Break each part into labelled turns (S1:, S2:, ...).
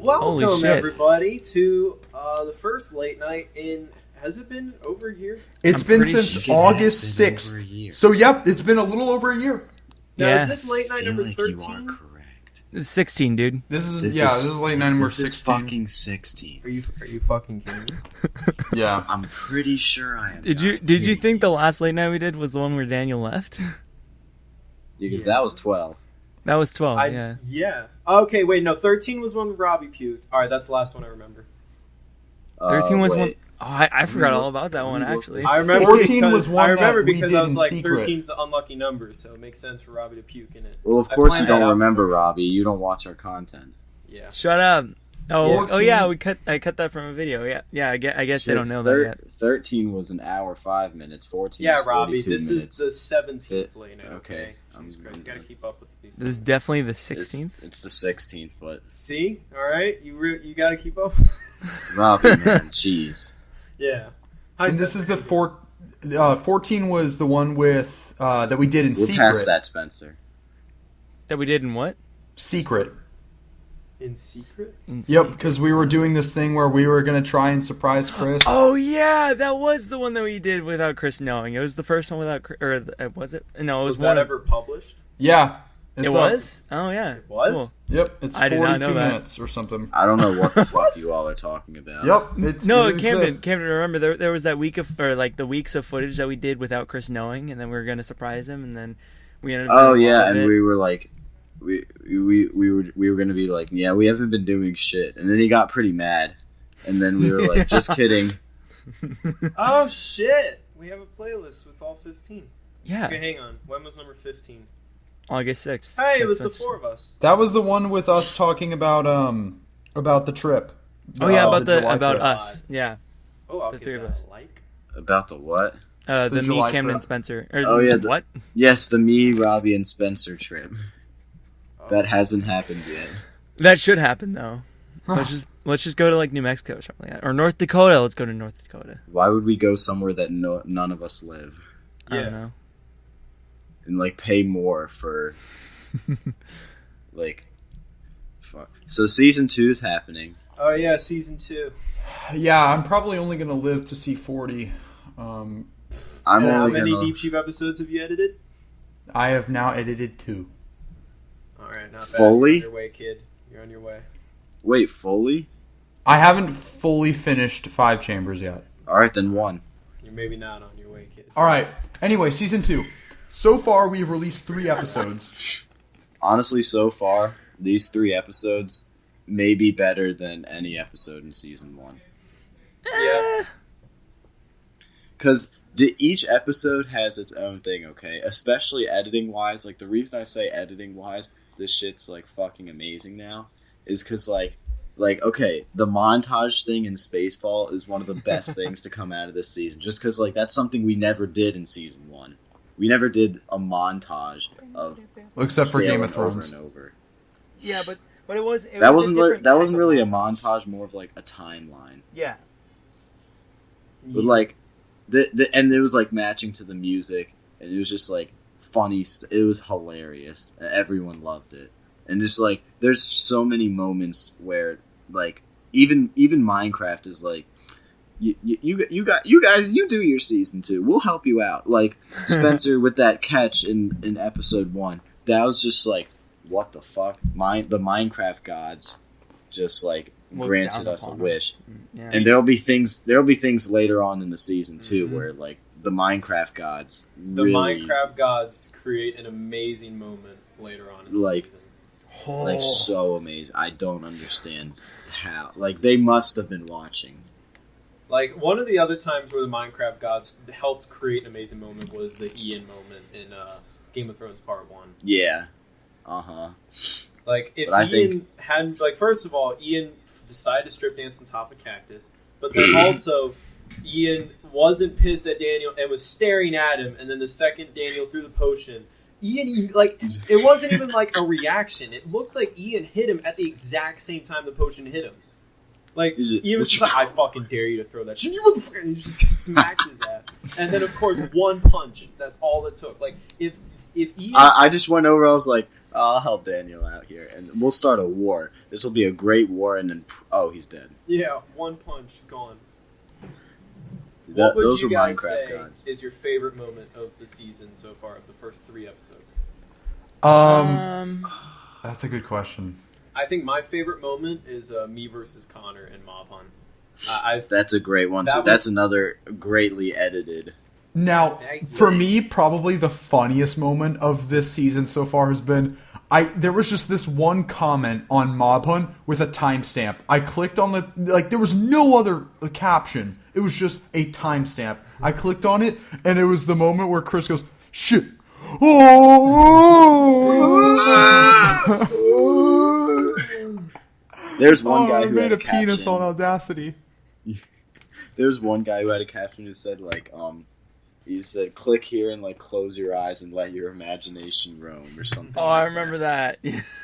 S1: welcome everybody to the first late night in. Has it been over a year?
S2: It's been since August 6th. So yep, it's been a little over a year.
S1: Now, is this late night number 13?
S3: This is 16, dude.
S2: This is late night number 16.
S4: This is fucking 16.
S1: Are you fucking kidding me?
S2: Yeah.
S4: I'm pretty sure I am.
S3: Did you think the last late night we did was the one where Daniel left?
S4: Because that was 12.
S3: That was 12, yeah.
S1: Yeah. Okay, wait, no, 13 was when Robby puked. Alright, that's the last one I remember.
S3: 13 was one... Oh, I forgot all about that one, actually.
S1: I remember
S2: 14 was one
S1: because I was like,
S2: secret.
S1: 13's the unlucky number, so it makes sense for Robby to puke in it.
S4: Well, of course you don't remember, Robby. You don't watch our content.
S1: Yeah.
S3: Shut up. Oh yeah, I cut that from a video. Yeah. I guess they don't know that yet.
S4: 13 was an hour 5 minutes. 14.
S1: Yeah,
S4: was
S1: Robby.
S4: 42
S1: This
S4: minutes.
S1: is the 17th late night.
S4: Okay.
S1: Jesus Christ, you gotta keep up with these.
S3: This is definitely the 16th.
S4: It's the 16th, but
S1: see, all right, you gotta keep up.
S4: Robby, man, jeez.
S1: Yeah.
S2: And this is the 14 was the one with that we did in secret.
S4: We're past that, Spencer.
S3: That we did in what?
S2: Secret.
S1: In secret?
S2: Yep, because we were doing this thing where we were going to try and surprise Chris.
S3: Oh, yeah, that was the one that we did without Chris knowing. It was the first one without Chris, or was it? No, it was one.
S1: Was that ever published?
S2: Yeah.
S3: It was? Oh, yeah.
S1: It was?
S3: Cool.
S2: Yep, it's 42 minutes or something.
S4: I don't know what the fuck you all are talking about.
S2: Yep.
S3: Camden, remember, there was that week of, or like the weeks of footage that we did without Chris knowing, and then we were going to surprise him, and then we ended up doing all of it.
S4: We were like, we were going to be like, yeah, we haven't been doing shit. And then he got pretty mad. And then we were like, just kidding.
S1: Oh, shit. We have a playlist with all 15.
S3: Yeah.
S1: Okay, hang on. When was number 15?
S3: August 6th.
S1: Hey, it was the four of us.
S2: That was the one with us talking about the trip.
S3: About us. Yeah.
S1: Oh, I'll
S3: the
S1: give
S3: three of
S1: that
S3: us.
S1: a like.
S4: About the what?
S3: The me,
S2: July
S3: Camden,
S2: trip.
S3: Spencer. What?
S4: Yes, the me, Robby, and Spencer trip. That hasn't happened yet.
S3: That should happen though. Let's just go to like New Mexico or something like that, or North Dakota. Let's go to North Dakota.
S4: Why would we go somewhere that none of us live?
S3: I don't know.
S4: And like pay more for like fuck. So season 2 is happening.
S1: Oh yeah, season 2.
S2: Yeah, I'm probably only gonna live to see 40.
S1: How many Deep Sheep episodes have you edited?
S2: I have now edited 2.
S1: Alright, not bad.
S4: Fully?
S1: You're on your way, kid. You're on your way.
S4: Wait, fully?
S2: I haven't fully finished 5 chambers yet.
S4: Alright, then 1.
S1: You're maybe not on your way, kid.
S2: Alright, anyway, season 2. So far, we've released 3 episodes.
S4: Honestly, so far, these 3 episodes may be better than any episode in season 1.
S1: Yeah.
S4: Because each episode has its own thing, okay? Especially editing-wise. Like, the reason I say editing-wise, this shit's, like, fucking amazing now, is because, like, okay, the montage thing in Spaceball is one of the best things to come out of this season. Just because, like, that's something we never did in season 1. We never did a montage of
S2: except for Game of Thrones
S4: over and over.
S3: Yeah, but it was
S4: that wasn't really a montage, more of like a timeline.
S3: Yeah.
S4: But like and it was like matching to the music, and it was just like funny. It was hilarious, and everyone loved it. And just like there's so many moments where like even Minecraft is like. You guys, you do your season 2. We'll help you out. Like Spencer with that catch in episode 1. That was just like, what the fuck? The Minecraft gods just like granted us a wish. Yeah. And there'll be things later on in the season 2 where like the Minecraft gods
S1: Minecraft gods create an amazing moment later on in the season.
S4: Like so amazing. I don't understand how. Like they must have been watching.
S1: Like, one of the other times where the Minecraft gods helped create an amazing moment was the Ian moment in Game of Thrones Part 1.
S4: Yeah. Uh-huh.
S1: Like, if Ian hadn't... Like, first of all, Ian decided to strip dance on top of Cactus, but then also, Ian wasn't pissed at Daniel and was staring at him, and then the second Daniel threw the potion, Ian, like, it wasn't even like a reaction. It looked like Ian hit him at the exact same time the potion hit him. Like, Ian was just like, I fucking dare you to throw that shit, you motherfucker! And he just smacked his ass. And then, of course, one punch. That's all it took. Like, if Ian...
S4: I just went over, I was like, I'll help Daniel out here, and we'll start a war. This will be a great war, and then he's dead.
S1: Yeah, one punch gone. What would
S4: those
S1: you
S4: were
S1: guys
S4: Minecraft
S1: say
S4: gods.
S1: is your favorite moment of the season so far, of the first 3 episodes?
S2: That's a good question.
S1: I think my favorite moment is me versus Connor and Mob Hunt.
S4: That's a great one, too. That's another greatly edited.
S2: Now, for me, probably the funniest moment of this season so far has been... there was just this one comment on Mob Hunt with a timestamp. I clicked on there was no other caption. It was just a timestamp. I clicked on it, and it was the moment where Chris goes, shit.
S4: There's one guy who
S2: made
S4: had
S2: a penis on Audacity.
S4: There's one guy who had a caption who said, he said, click here and, close your eyes and let your imagination roam, or something.
S3: Oh, I remember that.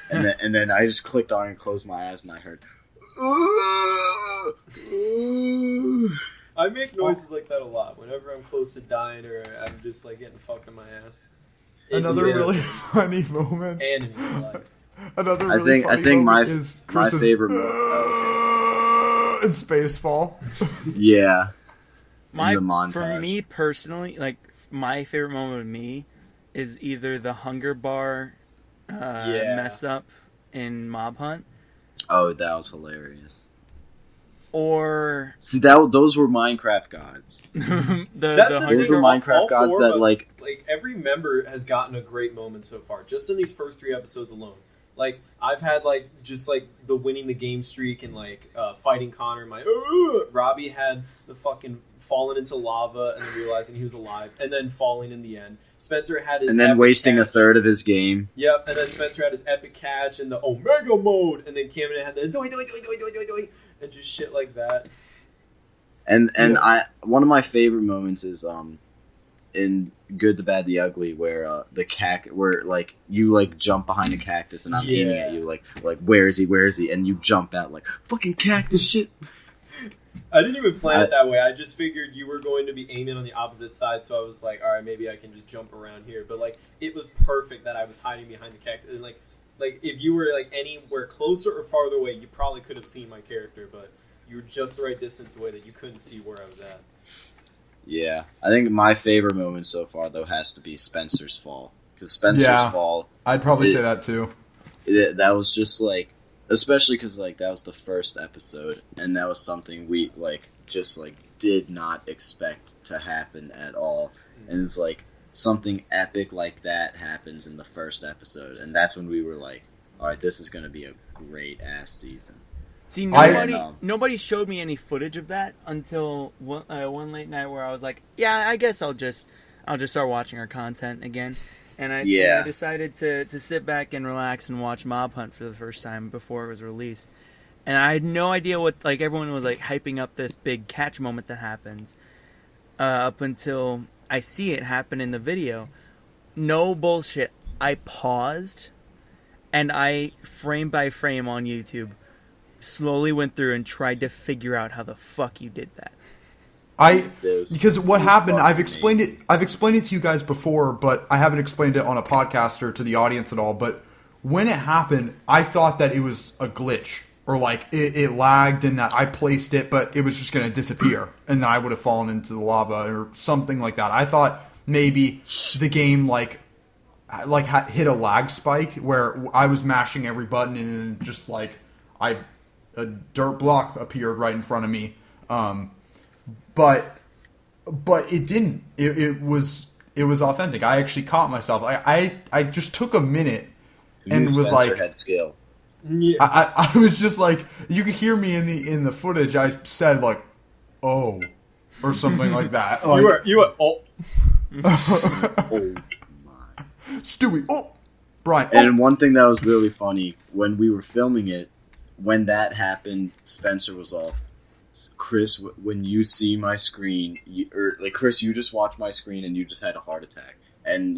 S4: and then I just clicked on it and closed my eyes, and I heard...
S1: I make noises like that a lot. Whenever I'm close to dying or I'm just, getting fucked in my ass.
S2: Another really funny moment.
S1: And in real life.
S2: Another really funny moment is Chris's...
S4: My favorite moment...
S2: in Spaceball.
S4: Yeah.
S3: For me personally, my favorite moment of me is either the hunger bar mess up in Mob Hunt.
S4: Oh, that was hilarious.
S3: Or
S4: see those were Minecraft gods.
S1: Those
S4: were Minecraft gods that
S1: every member has gotten a great moment so far, just in these first 3 episodes alone. I've had the winning the game streak and fighting Connor. Robby had the fucking falling into lava and then realizing he was alive and then falling in the end. Spencer had his
S4: and then wasting a third of his game.
S1: Yep, and then Spencer had his epic catch in the Omega mode, and then Camden had the doi and just shit like that.
S4: And one of my favorite moments is in Good, the Bad, the Ugly, where you jump behind a cactus and I'm aiming at you where is he, and you jump out fucking cactus shit.
S1: I didn't even plan it that way. I just figured you were going to be aiming on the opposite side, so I was like, all right, maybe I can just jump around here. But it was perfect that I was hiding behind the cactus. And if you were anywhere closer or farther away, you probably could have seen my character, but you were just the right distance away that you couldn't see where I was at.
S4: Yeah, I think my favorite moment so far though has to be Spencer's fall, because Spencer's fall.
S2: I'd probably say that too.
S4: That was just especially because that was the first episode, and that was something we did not expect to happen at all, and it's something epic like that happens in the first episode, and that's when we were all right, this is going to be a great ass season.
S3: See, nobody showed me any footage of that until one late night where I was like, yeah, I guess I'll just start watching our content again. And I decided to sit back and relax and watch Mob Hunt for the first time before it was released. And I had no idea what, everyone was, hyping up this big catch moment that happens up until I see it happen in the video. No bullshit. I paused, and I, frame by frame on YouTube, slowly went through and tried to figure out how the fuck you did that.
S2: Because what happened, I've explained it to you guys before, but I haven't explained it on a podcast or to the audience at all. But when it happened, I thought that it was a glitch, or it lagged and that I placed it, but it was just going to disappear and then I would have fallen into the lava or something like that. I thought maybe the game hit a lag spike where I was mashing every button and just a dirt block appeared right in front of me. But it didn't. It was authentic. I actually caught myself. I just took a minute and was
S4: Spencer had skill.
S1: Yeah.
S2: I was just you could hear me in the footage. I said oh, or something like that.
S1: You were oh.
S4: Oh my.
S2: Stewie. Oh, Brian.
S4: And one thing that was really funny when we were filming it, when that happened, Spencer was all, Chris, when you see my screen, Chris, you just watched my screen and you just had a heart attack. And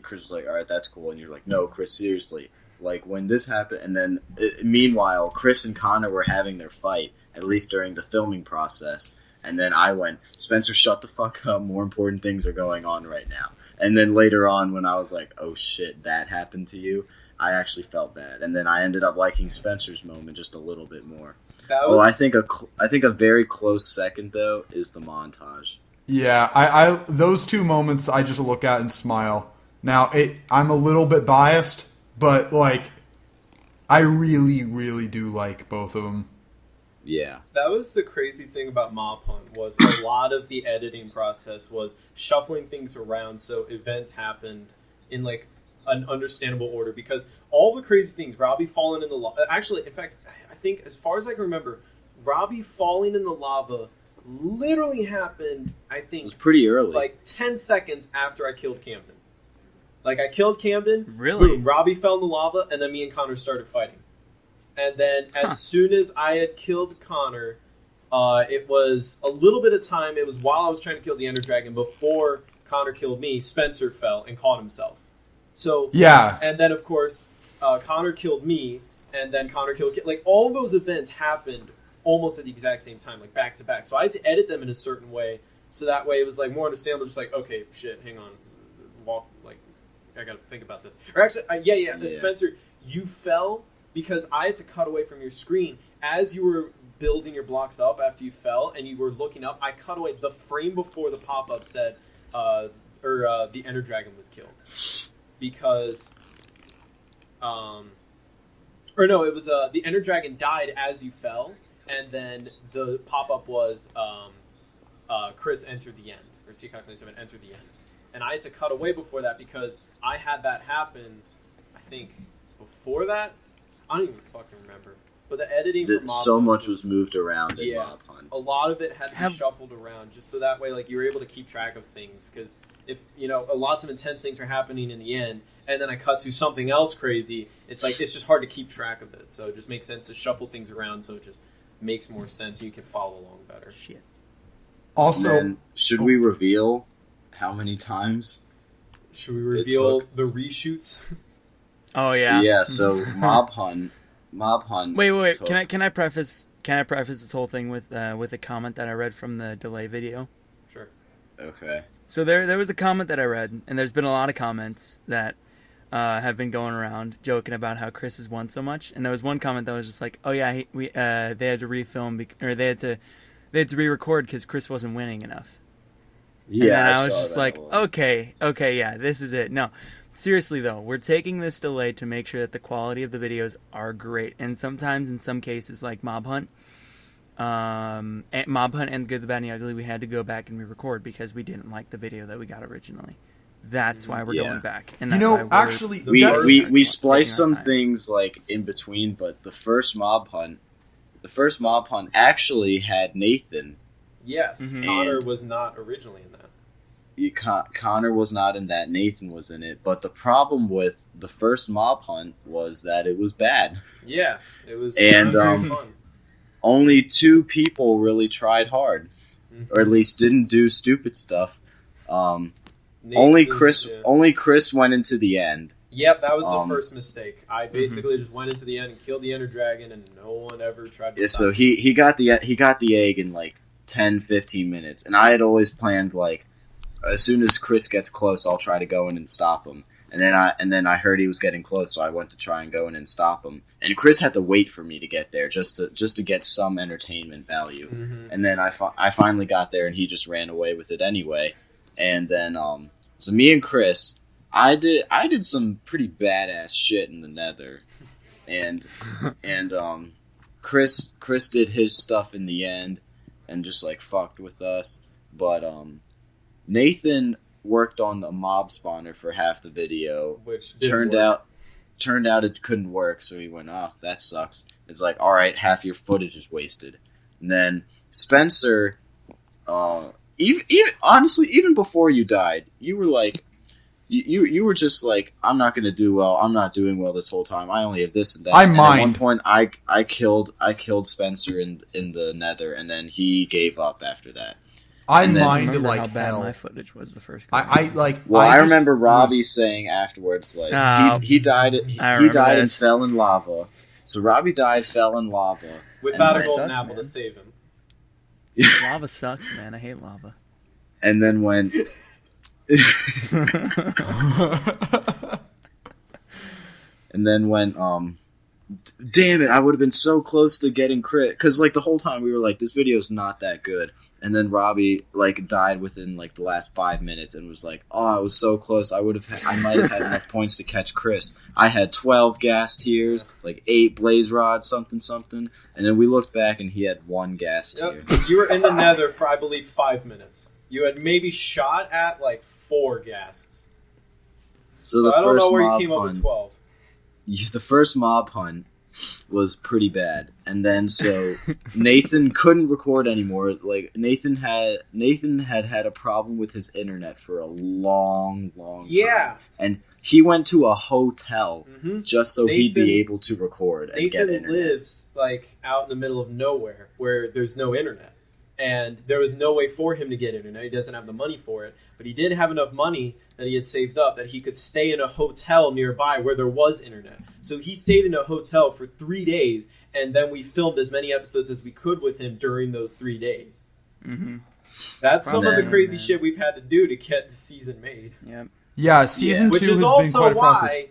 S4: Chris was like, all right, that's cool. And you're like, no, Chris, seriously. When this happened, and then, meanwhile, Chris and Connor were having their fight, at least during the filming process. And then I went, Spencer, shut the fuck up. More important things are going on right now. And then later on, when I was like, oh shit, that happened to you, I actually felt bad, and then I ended up liking Spencer's moment just a little bit more. I think a very close second though is the montage.
S2: Yeah, I those two moments I just look at and smile. Now I'm a little bit biased, but like I really, really do like both of them.
S4: Yeah,
S1: that was the crazy thing about Mob Hunt was a lot of the editing process was shuffling things around so events happened in like an understandable order, because all the crazy things, Robby falling in the lava. Actually, in fact, I think as far as I can remember, Robby falling in the lava literally happened. I think
S4: it was pretty early,
S1: like 10 seconds after I killed Camden. Like I killed Camden,
S3: really?
S1: Boom, Robby fell in the lava, and then me and Connor started fighting. And then as soon as I had killed Connor, it was a little bit of time. It was while I was trying to kill the Ender Dragon before Connor killed me. Spencer fell and caught himself. So
S2: yeah,
S1: and then of course Connor killed me, and then Connor killed like all those events happened almost at the exact same time, like back to back. So I had to edit them in a certain way, so that way it was like more understandable. Just like, okay, shit, hang on, like I gotta think about this. Or actually, yeah. Spencer, you fell because I had to cut away from your screen as you were building your blocks up after you fell, and you were looking up. I cut away the frame before the pop up said, the Ender Dragon was killed. Because, it was the Ender Dragon died as you fell, and then the pop-up was Chris entered the end, or Seacox97 entered the end. And I had to cut away before that because I had that happen, I think, before that? I don't even fucking remember. But the editing for Mob
S4: so Hunt much was moved around in Mob Hunt.
S1: A lot of it had to be shuffled around just so that way like you were able to keep track of things, because if lots of intense things are happening in the end and then I cut to something else crazy, it's like it's just hard to keep track of it. So it just makes sense to shuffle things around so it just makes more sense and you can follow along better.
S3: Shit.
S2: Also,
S4: should we reveal how many times?
S1: Should we reveal the reshoots?
S3: Oh yeah.
S4: Yeah, so Mob Hunt.
S3: Wait. Can I preface this whole thing with a comment that I read from the delay video?
S1: Sure.
S4: Okay.
S3: So there was a comment that I read, and there's been a lot of comments that have been going around joking about how Chris has won so much. And there was one comment that was just like, "Oh yeah, they had to refilm or they had to re-record because Chris wasn't winning enough."
S4: Yeah,
S3: and I was just like, okay, yeah, this is it. No. Seriously, though, we're taking this delay to make sure that the quality of the videos are great. And sometimes, in some cases, like Mob Hunt and Good, the Bad, and the Ugly, we had to go back and re-record because we didn't like the video that we got originally. That's why we're going back. And that's why
S2: actually,
S4: we spliced some things like in between, but the first Mob Hunt actually had Nathan.
S1: Yes, Connor was not originally in that.
S4: Connor was not in that. Nathan was in it. But the problem with the first Mob Hunt was that it was bad.
S1: Yeah, it was.
S4: And
S1: fun.
S4: Only 2 people really tried hard, or at least didn't do stupid stuff. Only Chris went into the end.
S1: Yep, that was the first mistake. I basically just went into the end and killed the Ender Dragon, and no one ever tried to.
S4: So he got the egg in like 10-15 minutes, and I had always planned like, as soon as Chris gets close, I'll try to go in and stop him. And then I heard he was getting close, so I went to try and go in and stop him. And Chris had to wait for me to get there just to get some entertainment value. And then I finally got there, and he just ran away with it anyway. And then so me and Chris, I did some pretty badass shit in the Nether, and Chris did his stuff in the end, and just like fucked with us, but Nathan worked on a mob spawner for half the video,
S1: which
S4: turned out it couldn't work, so he went, "Oh, that sucks." It's like, all right, half your footage is wasted. And then Spencer, even before you died, you were like, you were just like, I'm not gonna do well. I'm not doing well this whole time. I only have this and that. At one point, I killed Spencer in the Nether, and then he gave up after that.
S2: I mined like
S3: how bad
S2: hell.
S3: My footage was the first.
S4: I remember Robby saying afterwards, like he died and fell in lava. So Robby died, fell in lava
S1: without a golden apple to save him.
S3: Lava sucks, man. I hate lava.
S4: And then when And then when damn it, I would have been so close to getting crit, because like the whole time we were like, this video's not that good. And then Robby like died within like the last 5 minutes and was like, "Oh, I was so close. I might have had enough points to catch Chris. I had 12 gas tiers, like 8 blaze rods, something." And then we looked back and he had 1 gas tier.
S1: You were in the Nether for I believe 5 minutes. You had maybe shot at like 4 ghasts. So I don't know where you came up with 12.
S4: The first mob hunt was pretty bad, and then so Nathan couldn't record anymore. Like Nathan had a problem with his internet for a long time, and he went to a hotel just so he'd be able to record and get internet.
S1: Nathan lives like out in the middle of nowhere where there's no internet, and there was no way for him to get internet. He doesn't have the money for it, but he did have enough money that he had saved up that he could stay in a hotel nearby where there was internet. So he stayed in a hotel for 3 days, and then we filmed as many episodes as we could with him during those 3 days. Mm-hmm. That's some of the crazy shit we've had to do to get the season made.
S3: Yep.
S2: Yeah, season 2
S1: which is
S2: has
S1: also
S2: been quite a process.
S1: why,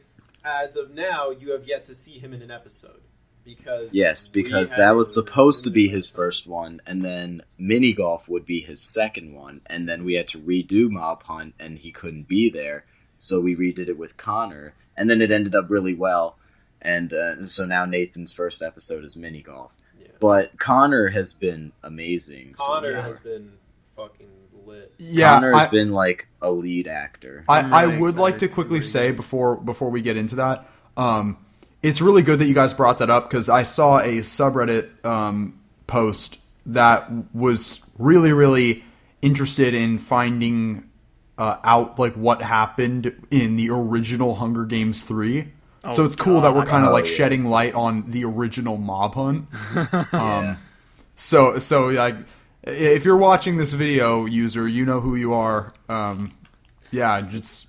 S1: as of now, you have yet to see him in an episode. Because
S4: that was supposed to be his first one, and then mini golf would be his second one, and then we had to redo Mob Hunt, and he couldn't be there, so we redid it with Connor, and then it ended up really well, and so now Nathan's first episode is mini golf. Yeah. But Connor has been amazing.
S1: Connor has been fucking lit.
S4: Yeah, Connor has been like a lead actor.
S2: I would like to quickly say before we get into that, it's really good that you guys brought that up, because I saw a subreddit post that was really, really interested in finding out like what happened in the original Hunger Games 3. So it's cool that we're kind of shedding light on the original Mob Hunt. So like, if you're watching this video, user, you know who you are.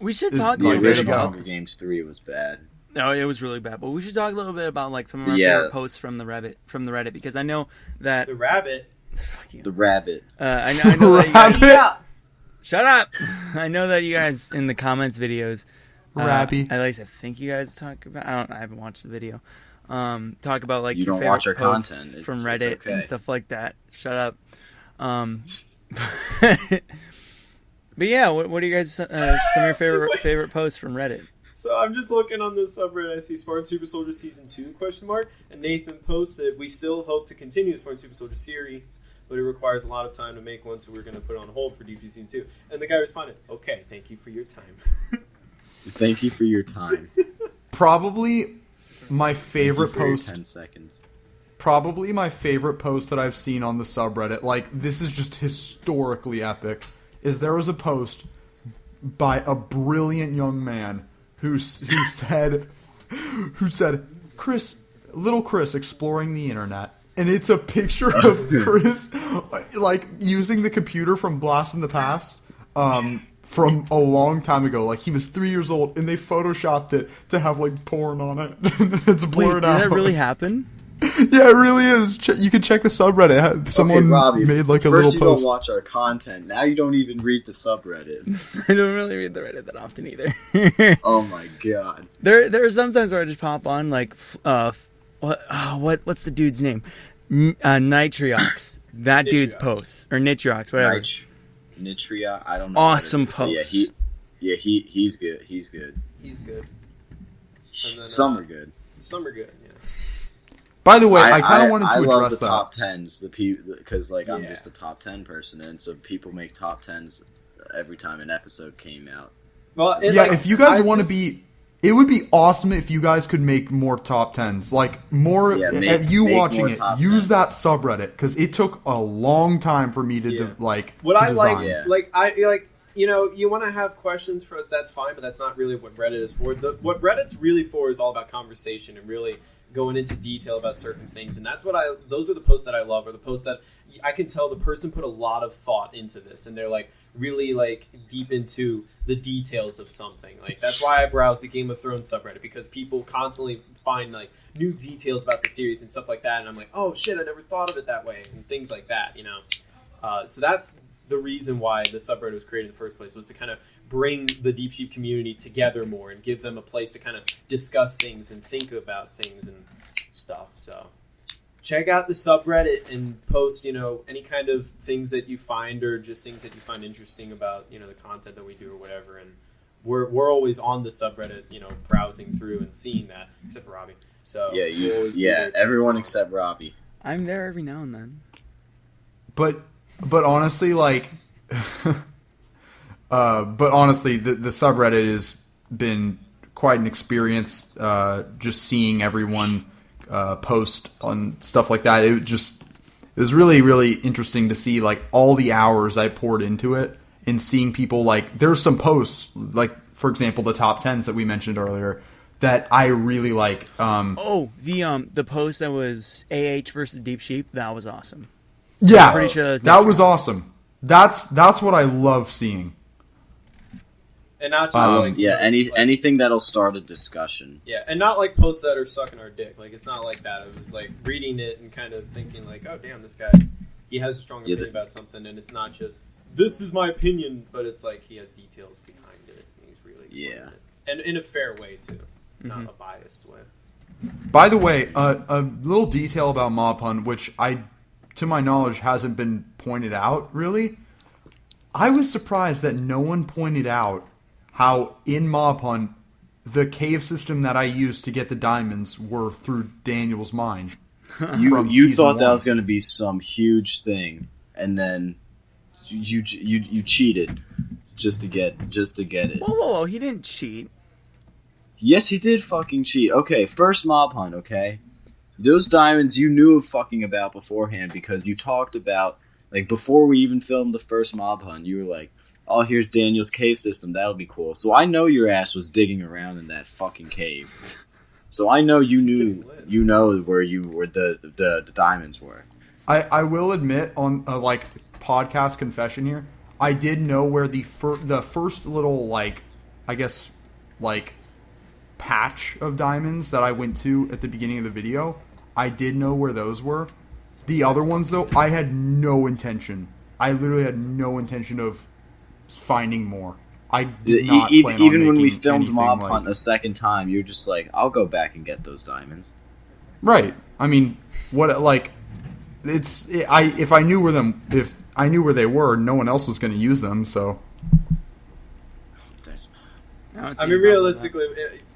S3: We should talk a little bit about
S4: Hunger Games 3 was bad.
S3: No, it was really bad. But we should talk a little bit about like some of our favorite posts from the Reddit, because I know that
S1: the rabbit.
S3: Fuck you.
S4: The rabbit.
S3: I know that you guys, shut up. I know that you guys in the comments videos.
S2: Rabby.
S3: At least I think you guys talk about. I haven't watched the video. Talk about like
S4: you
S3: your
S4: don't
S3: favorite
S4: watch our
S3: posts
S4: content
S3: from Reddit and stuff like that. Shut up. But yeah, what are you guys? Some of your favorite posts from Reddit?
S1: So I'm just looking on the subreddit. I see Spartan Super Soldier Season 2, ? And Nathan posted, "We still hope to continue the Spartan Super Soldier series, but it requires a lot of time to make one, so we're going to put it on hold for D2 Season 2. And the guy responded, "Okay, thank you for your time."
S4: Thank you for your time.
S2: Probably my favorite post.
S4: 10 seconds.
S2: Probably my favorite post that I've seen on the subreddit. Like, this is just historically epic. There was a post by a brilliant young man who said, little Chris exploring the internet. And it's a picture of Chris, like, using the computer from Blast in the Past, from a long time ago. Like, he was 3 years old, and they photoshopped it to have, like, porn on it. It's blurred out.
S3: Did that really happen?
S2: Yeah, it really is. You can check the subreddit. Someone
S4: Robbie,
S2: made, like, a little
S4: first
S2: post.
S4: you don't watch our content. Now you don't even read the subreddit.
S3: I don't really read the Reddit that often either.
S4: Oh, my God.
S3: There are sometimes where I just pop on, like, what's the dude's name? Nitriox. That dude's posts. Or Nitriox, whatever.
S4: Nitriox, I don't know.
S3: Awesome post.
S4: He's good. He's good. Some are good.
S1: Some are good, yeah.
S2: By the way, I kind of wanted to address
S4: love the
S2: that.
S4: top 10s, because like I'm just a top 10 person, and so people make top 10s every time an episode came out.
S1: Well,
S2: if you guys want to be, it would be awesome if you guys could make more top 10s. Like more, you watching it, use that subreddit, because it took a long time for me to design.
S1: You know, you want to have questions for us, that's fine, but that's not really what Reddit is for. What Reddit's really for is all about conversation and really going into detail about certain things, and those are the posts that I love, or the posts that I can tell the person put a lot of thought into this, and they're like really like deep into the details of something. Like, that's why I browse the Game of Thrones subreddit, because people constantly find like new details about the series and stuff like that, and I'm like, oh shit, I never thought of it that way, and things like that, you know. So that's the reason why the subreddit was created in the first place, was to kind of bring the Deep Sheep community together more and give them a place to kind of discuss things and think about things and stuff. So check out the subreddit and post, any kind of things that you find or just things that you find interesting about, the content that we do or whatever. And we're always on the subreddit, browsing through and seeing that, except for Robby. So
S4: everyone except Robby.
S3: I'm there every now and then.
S2: But honestly, the subreddit has been quite an experience. Just seeing everyone post on stuff like that. It was really, really interesting to see all the hours I poured into it and seeing people there's some posts for example, the top 10s that we mentioned earlier that I really like.
S3: The post that was AH versus Deep Sheep, that was awesome.
S2: Yeah,
S3: I'm pretty sure
S2: that was awesome. That's what I love seeing.
S1: And not just
S4: anything that'll start a discussion.
S1: Yeah, and not posts that are sucking our dick. It's not like that. It was reading it and kind of thinking oh damn, this guy, he has a strong opinion about something, and it's not just this is my opinion, but it's he has details behind it. And he's really explaining it, and in a fair way too, not a biased way.
S2: By the way, a little detail about Mob Hunt, which to my knowledge, hasn't been pointed out, really. I was surprised that no one pointed out how, in Mob Hunt, the cave system that I used to get the diamonds were through Daniel's mine.
S4: You thought that was going to be some huge thing, and then you cheated just to get it.
S3: Whoa, he didn't cheat.
S4: Yes, he did fucking cheat. Okay, first Mob Hunt, okay? Those diamonds you knew fucking about beforehand because you talked about, before we even filmed the first Mob Hunt, you were like, oh, here's Daniel's cave system, that'll be cool. So I know your ass was digging around in that fucking cave. So I know you know where the diamonds were.
S2: I will admit, on podcast confession here, I did know where the first little, patch of diamonds that I went to at the beginning of the video, I did know where those were. The other ones, though, I had no intention. I literally had no intention of finding more. I did not plan on
S4: even when we
S2: making
S4: filmed
S2: anything
S4: Mob Hunt a second time, you're just I'll go back and get those diamonds.
S2: Right. I mean, if I knew where they were, no one else was going to use them. So.
S1: I mean, realistically,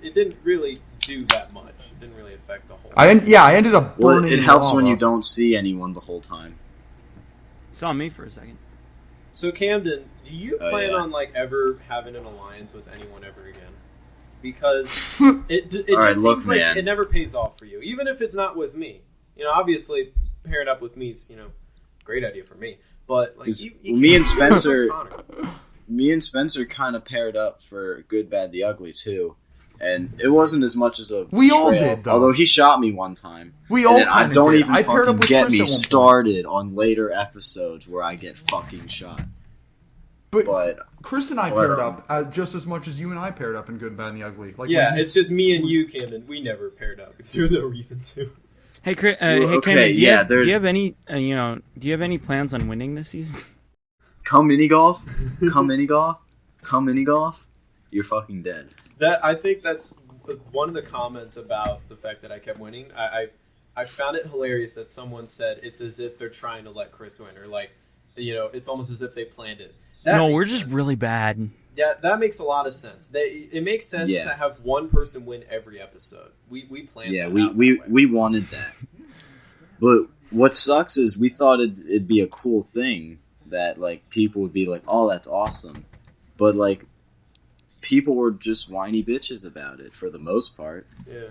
S1: it didn't really do that much. It didn't really affect the whole.
S2: I ended up burning.
S4: Well, it helps
S2: lava.
S4: when you don't see anyone the whole time.
S3: Saw me for a second.
S1: So Camden, do you plan on ever having an alliance with anyone ever again? Because it just seems like it never pays off for you, even if it's not with me. Obviously pairing up with me is great idea for me, but
S4: me and Spencer. Me and Spencer kind of paired up for Good, Bad, the Ugly, too. And it wasn't as much as a
S2: We all did, though.
S4: Although he shot me one time.
S2: We all kind of did.
S4: I paired up with get me started on later episodes where I get fucking shot.
S2: But Chris and I paired up just as much as you and I paired up in Good, Bad, and the Ugly.
S1: It's just me and you, Camden. We never paired up because there's no reason to.
S3: Hey, Camden, do you have any plans on winning this season?
S4: Come mini golf, you're fucking dead.
S1: I think that's one of the comments about the fact that I kept winning. I found it hilarious that someone said it's as if they're trying to let Chris win, or it's almost as if they planned it.
S3: We're just really bad.
S1: Yeah, that makes a lot of sense. It makes sense to have one person win every episode. We planned. Yeah,
S4: we wanted that. But what sucks is we thought it'd be a cool thing. That people would be oh, that's awesome, but people were just whiny bitches about it for the most part.
S1: Yeah,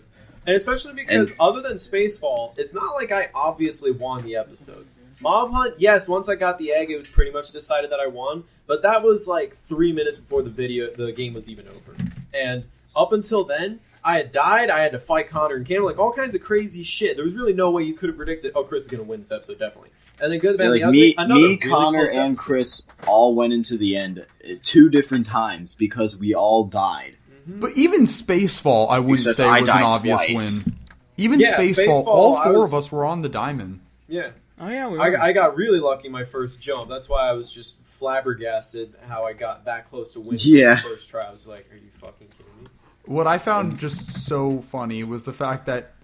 S1: and especially because other than Spacefall, it's not like I obviously won the episodes. Mob Hunt, yes, once I got the egg, it was pretty much decided that I won, but that was 3 minutes before the game was even over, and up until then, I had died. I had to fight Connor and Cam, all kinds of crazy shit. There was really no way you could have predicted. Oh, Chris is going to win this episode, definitely. And then Good, Bad, the Ugly.
S4: Me, Connor, and Chris all went into the end at 2 different times because we all died.
S2: Mm-hmm. But even Spacefall, I wouldn't say was an obvious win. Even Spacefall, all 4 of us were on the diamond.
S1: Yeah.
S3: Oh yeah,
S1: I got really lucky my first jump. That's why I was just flabbergasted how I got that close to winning the first try. I was like, "Are you fucking kidding me?"
S2: What I found just so funny was the fact that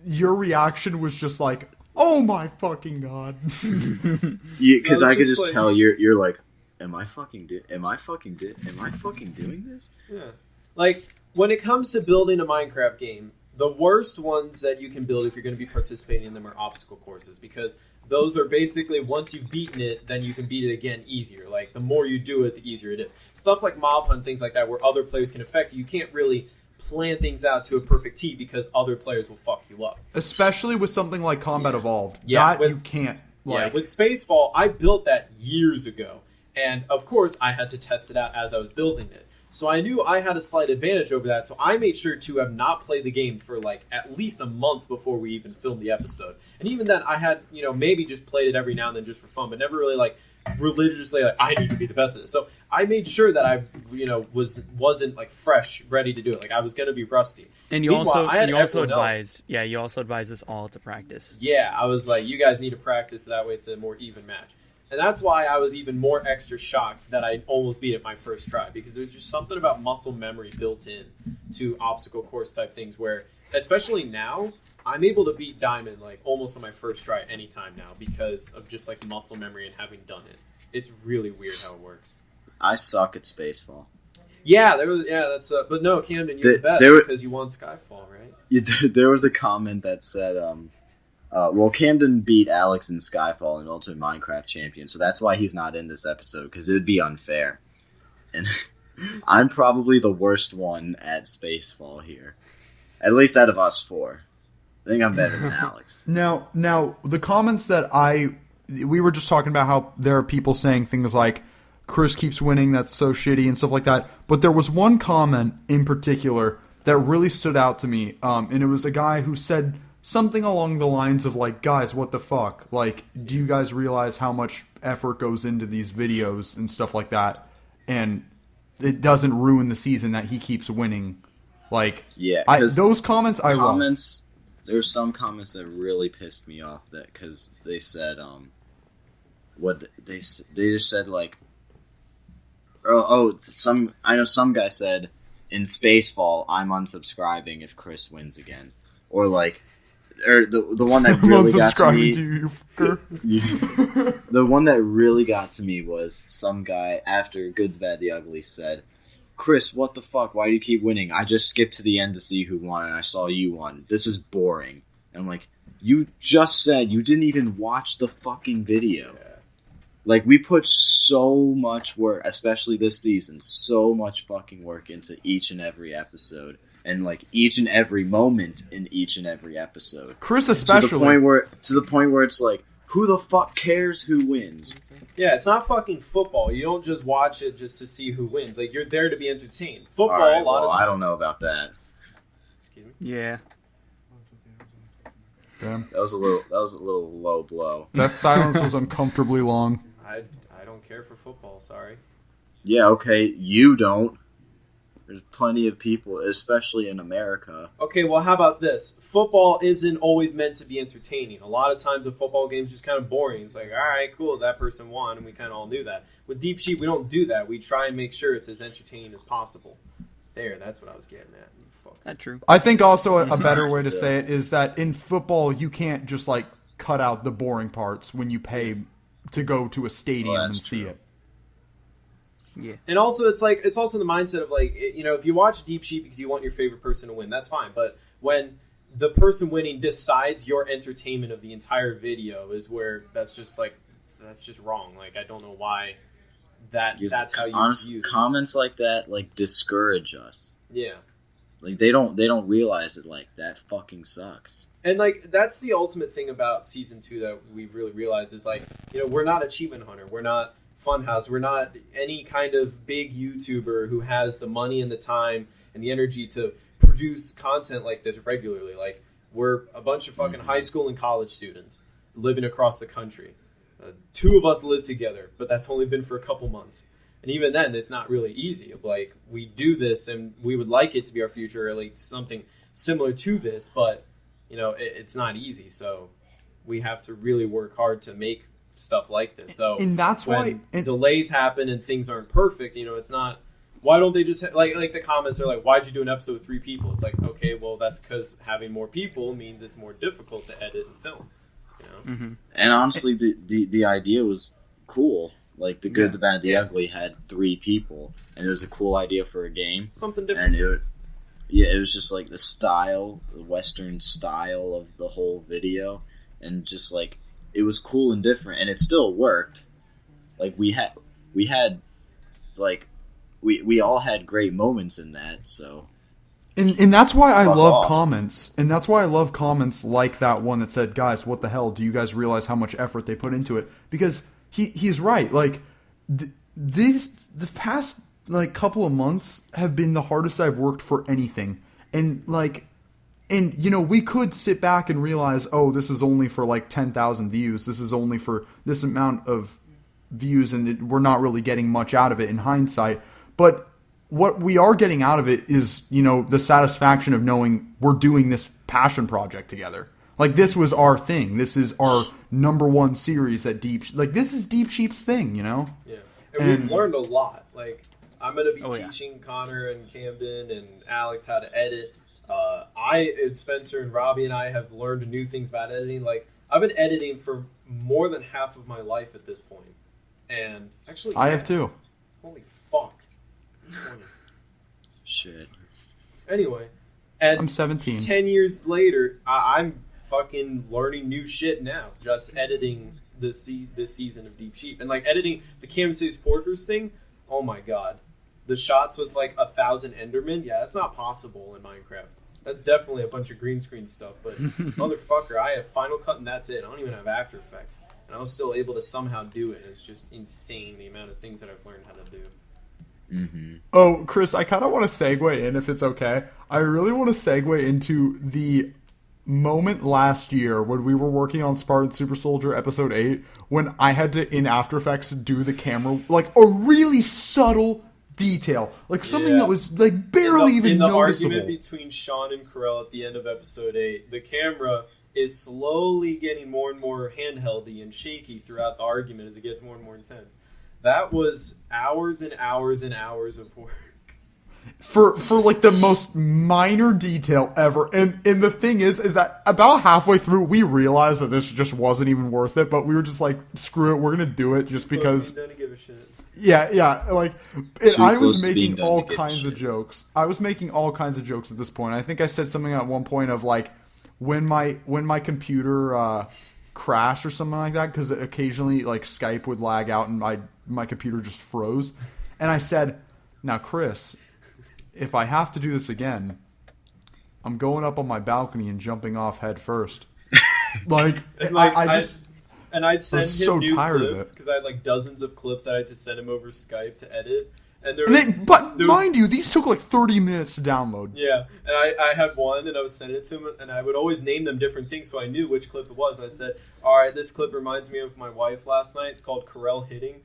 S2: your reaction was just like, "Oh my fucking god!"
S4: Because I could just tell you're like, "Am I fucking doing this?"
S1: Yeah, like when it comes to building a Minecraft game. The worst ones that you can build if you're going to be participating in them are obstacle courses, because those are basically, once you've beaten it, then you can beat it again easier. Like, the more you do it, the easier it is. Stuff like Mob Hunt, things like that, where other players can affect you, you can't really plan things out to a perfect T because other players will fuck you up.
S2: Especially with something like Combat Evolved.
S1: Yeah,
S2: you can't.
S1: With Spacefall, I built that years ago. And, of course, I had to test it out as I was building it. So I knew I had a slight advantage over that, so I made sure to have not played the game for like at least a month before we even filmed the episode. And even then, I had, maybe just played it every now and then just for fun, but never really like religiously like, I need to be the best at it. So I made sure that I, wasn't like fresh, ready to do it. Like I was going to be rusty.
S3: And you also advised us all to practice.
S1: Yeah, I was like, you guys need to practice, so that way it's a more even match. And that's why I was even more extra shocked that I almost beat it my first try, because there's just something about muscle memory built in to obstacle course type things where, especially now, I'm able to beat Diamond like almost on my first try anytime now because of just like muscle memory and having done it. It's really weird how it works.
S4: I suck at Spacefall.
S1: Yeah, but no, Camden, you're the best because you won Skyfall, right?
S4: There was a comment that said, well, Camden beat Alex in Skyfall in Ultimate Minecraft Champion, so that's why he's not in this episode, because it would be unfair. And I'm probably the worst one at Spacefall here. At least out of us four. I think I'm better than Alex.
S2: Now, the comments that we were just talking about how there are people saying things like, Chris keeps winning, that's so shitty, and stuff like that. But there was one comment in particular that really stood out to me, and it was a guy who said something along the lines of like, guys, what the fuck? Like, do you guys realize how much effort goes into these videos and stuff like that? And it doesn't ruin the season that he keeps winning. Like,
S4: yeah,
S2: those comments I love.
S4: There's some comments that really pissed me off that because they said, they just said like, I know some guy said in Spacefall, I'm unsubscribing if Chris wins again, or like. Or the one that really got to me. The one that really got to me was some guy after Good, the Bad, the Ugly said, "Chris, what the fuck? Why do you keep winning? I just skipped to the end to see who won, and I saw you won. This is boring." And I'm like, "You just said you didn't even watch the fucking video." Yeah. Like we put so much work, especially this season, so much fucking work into each and every episode. And like each and every moment in each and every episode,
S2: Chris especially
S4: to the point where it's like, who the fuck cares who wins?
S1: Yeah, it's not fucking football. You don't just watch it just to see who wins. Like you're there to be entertained. Football, right, a lot of times.
S4: I don't know about that.
S1: Excuse me?
S3: Yeah.
S2: Damn.
S4: That was a little low blow.
S2: That silence was uncomfortably long.
S1: I don't care for football. Sorry.
S4: Yeah. Okay. You don't. There's plenty of people, especially in America.
S1: Okay, well, how about this? Football isn't always meant to be entertaining. A lot of times a football game's just kind of boring. It's like, all right, cool, that person won, and we kind of all knew that. With Deep Sheep, we don't do that. We try and make sure it's as entertaining as possible. There, that's what I was getting at.
S3: That's true.
S2: I think also a better way to say it is that in football, you can't just, like, cut out the boring parts when you pay to go to a stadium and see it.
S3: Yeah.
S1: And also, it's also the mindset of like, if you watch Deep Sheep because you want your favorite person to win, that's fine. But when the person winning decides your entertainment of the entire video is where that's just wrong. Like, I don't know why that's how you view
S4: comments like that like discourage us.
S1: Yeah.
S4: Like they don't realize that like that fucking sucks.
S1: And like that's the ultimate thing about season 2 that we've really realized is like, we're not Achievement Hunter. We're not Funhouse. We're not any kind of big YouTuber who has the money and the time and the energy to produce content like this regularly. Like, we're a bunch of fucking high school and college students living across the country. 2 of us live together, but that's only been for a couple months. And even then, it's not really easy. Like, we do this and we would like it to be our future, or like something similar to this, but, it's not easy. So we have to really work hard to make stuff like this. So
S2: and that's why
S1: delays happen and things aren't perfect. It's not. Why don't they just like the comments are like, why'd you do an episode with 3 people? It's like, okay, well that's because having more people means it's more difficult to edit and film.
S3: Mm-hmm.
S4: And honestly, the idea was cool. Like the good, the bad, the ugly had 3 people, and it was a cool idea for a game.
S1: Something different.
S4: And it was just like the Western style of the whole video, and just like it was cool and different, and it still worked. Like we all had great moments in that. So.
S2: And that's why I love comments. And that's why I love comments like that one that said, guys, what the hell? Do you guys realize how much effort they put into it? Because he's right. Like, the past, like, couple of months have been the hardest I've worked for anything. And, like, we could sit back and realize, oh, this is only for, like, 10,000 views. This is only for this amount of views, and we're not really getting much out of it in hindsight. But what we are getting out of it is, the satisfaction of knowing we're doing this passion project together. Like, this was our thing. This is our #1 series at Deep. Like, this is Deep Sheep's thing, Yeah.
S1: And we've learned a lot. Like, I'm going to be teaching Connor and Camden and Alex how to edit. Spencer and Robby and I have learned new things about editing. Like, I've been editing for more than half of my life at this point. And actually,
S2: I have too.
S1: Holy fuck. 20.
S4: Shit.
S1: Anyway, and
S2: I'm 17.
S1: 10 years later, I'm fucking learning new shit now. Just editing this season of Deep Sheep, and like editing the Camden City's Porkers thing. Oh my god, the shots with like 1,000 Endermen. Yeah, that's not possible in Minecraft. That's definitely a bunch of green screen stuff. But motherfucker, I have Final Cut and that's it. I don't even have After Effects, and I was still able to somehow do it. And it's just insane the amount of things that I've learned how to do.
S4: Mm-hmm.
S2: Oh, Chris, I kind of want to segue in, if it's okay. I really want to segue into the moment last year when we were working on Spartan Super Soldier Episode 8, when I had to, in After Effects, do the camera, like, a really subtle detail. Like, something that was, like, barely even noticeable.
S1: In the argument between Sean and Carell at the end of Episode 8, the camera is slowly getting more and more handheldy and shaky throughout the argument as it gets more and more intense. That was hours and hours and hours of work.
S2: For like the most minor detail ever. And the thing is that about halfway through, we realized that this just wasn't even worth it, but we were just like, screw it, we're going to do it just because...
S1: Give a shit.
S2: Yeah, like, I was making all kinds of jokes. I was making all kinds of jokes at this point. I think I said something at one point of like, when my computer crashed or something like that, because occasionally like Skype would lag out and my computer just froze, and I said, now Chris, if I have to do this again, I'm going up on my balcony and jumping off head first. Like,
S1: and I'd send him new clips because I had like dozens of clips that I had to send him over Skype to edit.
S2: But mind you, these took like 30 minutes to download.
S1: Yeah, and I had one, and I was sending it to him, and I would always name them different things so I knew which clip it was. And I said, all right, this clip reminds me of my wife last night. It's called Carell Hitting.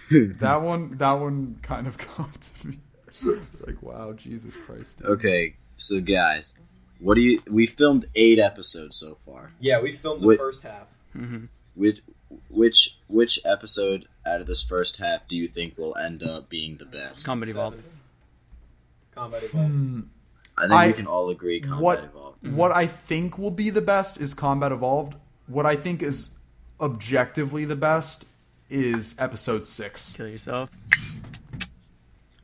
S2: That one kind of got to me. It's like, wow, Jesus Christ. Dude.
S4: Okay, so guys, we filmed 8 episodes so far.
S1: Yeah, we filmed the first half.
S3: Mm-hmm.
S4: Which episode out of this first half do you think will end up being the best?
S3: Combat Evolved.
S1: Combat Evolved.
S4: I think we can all agree Combat Evolved.
S2: Mm-hmm. What I think will be the best is Combat Evolved. What I think is objectively the best is episode 6.
S3: Kill yourself.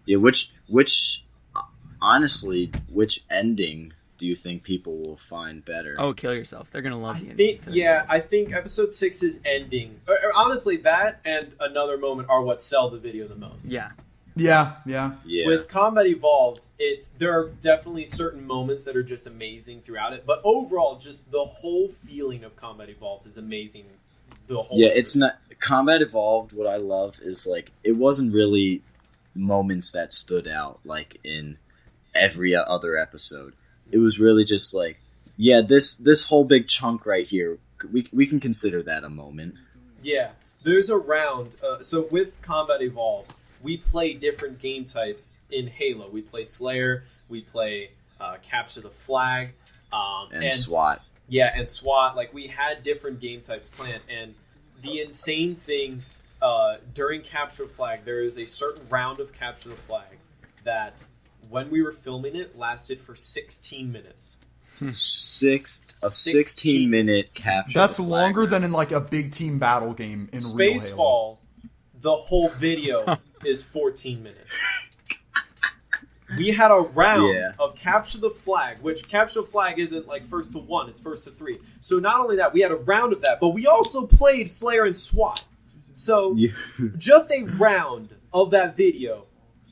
S4: Yeah, honestly, which ending do you think people will find better?
S3: Oh, kill yourself. They're going to love the ending.
S1: I think episode 6's ending, or honestly, that and Another Moment are what sell the video the most.
S3: Yeah.
S2: Yeah.
S1: With Combat Evolved, there are definitely certain moments that are just amazing throughout it, but overall, just the whole feeling of Combat Evolved is amazing.
S4: It's not Combat Evolved. What I love is like it wasn't really moments that stood out like in every other episode. It was really just like, yeah, this whole big chunk right here, we can consider that a moment.
S1: Yeah, there's a round. So with Combat Evolved, we play different game types in Halo. We play Slayer, we play Capture the Flag,
S4: and SWAT.
S1: Yeah, and SWAT, like, we had different game types planned, and the insane thing, during Capture the Flag, there is a certain round of Capture the Flag that, when we were filming it, lasted for 16 minutes.
S4: 16-minute capture.
S2: That's longer than in like a big team battle game in
S1: Spacefall, the whole video is 14 minutes. We had a round of Capture the Flag, which Capture the Flag isn't like first to 1, it's first to 3. So not only that, we had a round of that, but we also played Slayer and SWAT. So just a round of that video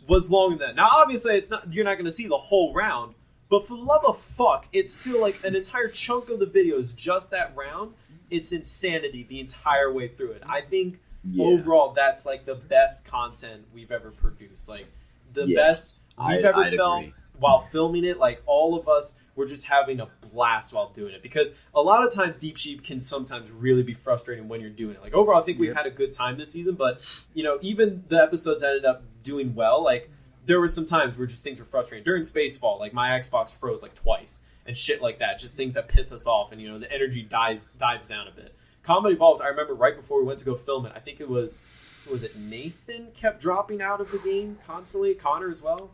S1: was longer than that. Now obviously you're not going to see the whole round, but for the love of fuck, it's still like an entire chunk of the video is just that round. It's insanity the entire way through it. I think overall that's like the best content we've ever produced. Like the best we've ever filmed while filming it. Like all of us were just having a blast while doing it. Because a lot of times Deep Sheep can sometimes really be frustrating when you're doing it. Like overall I think we've had a good time this season, but you know, even the episodes ended up doing well. Like there were some times where just things were frustrating. During Spacefall, like my Xbox froze like twice and shit like that. Just things that piss us off, and you know the energy dives down a bit. Combat Evolved, I remember right before we went to go film it, I think it was it Nathan kept dropping out of the game constantly, Connor as well.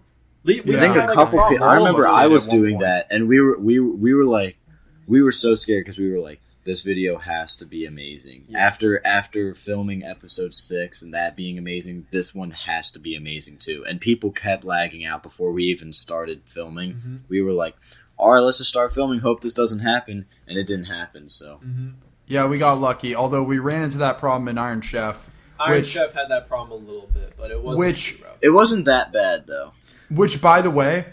S4: I think a couple people. I remember I was doing that, and we were so scared because we were like, this video has to be amazing. Yeah. After filming episode 6 and that being amazing, this one has to be amazing too. And people kept lagging out before we even started filming. Mm-hmm. We were like, all right, let's just start filming. Hope this doesn't happen. And it didn't happen, so.
S2: Mm-hmm. Yeah, we got lucky. Although we ran into that problem in Iron Chef.
S1: Iron Chef had that problem a little bit, but it wasn't too rough.
S4: It wasn't that bad, though.
S2: Which, by the way,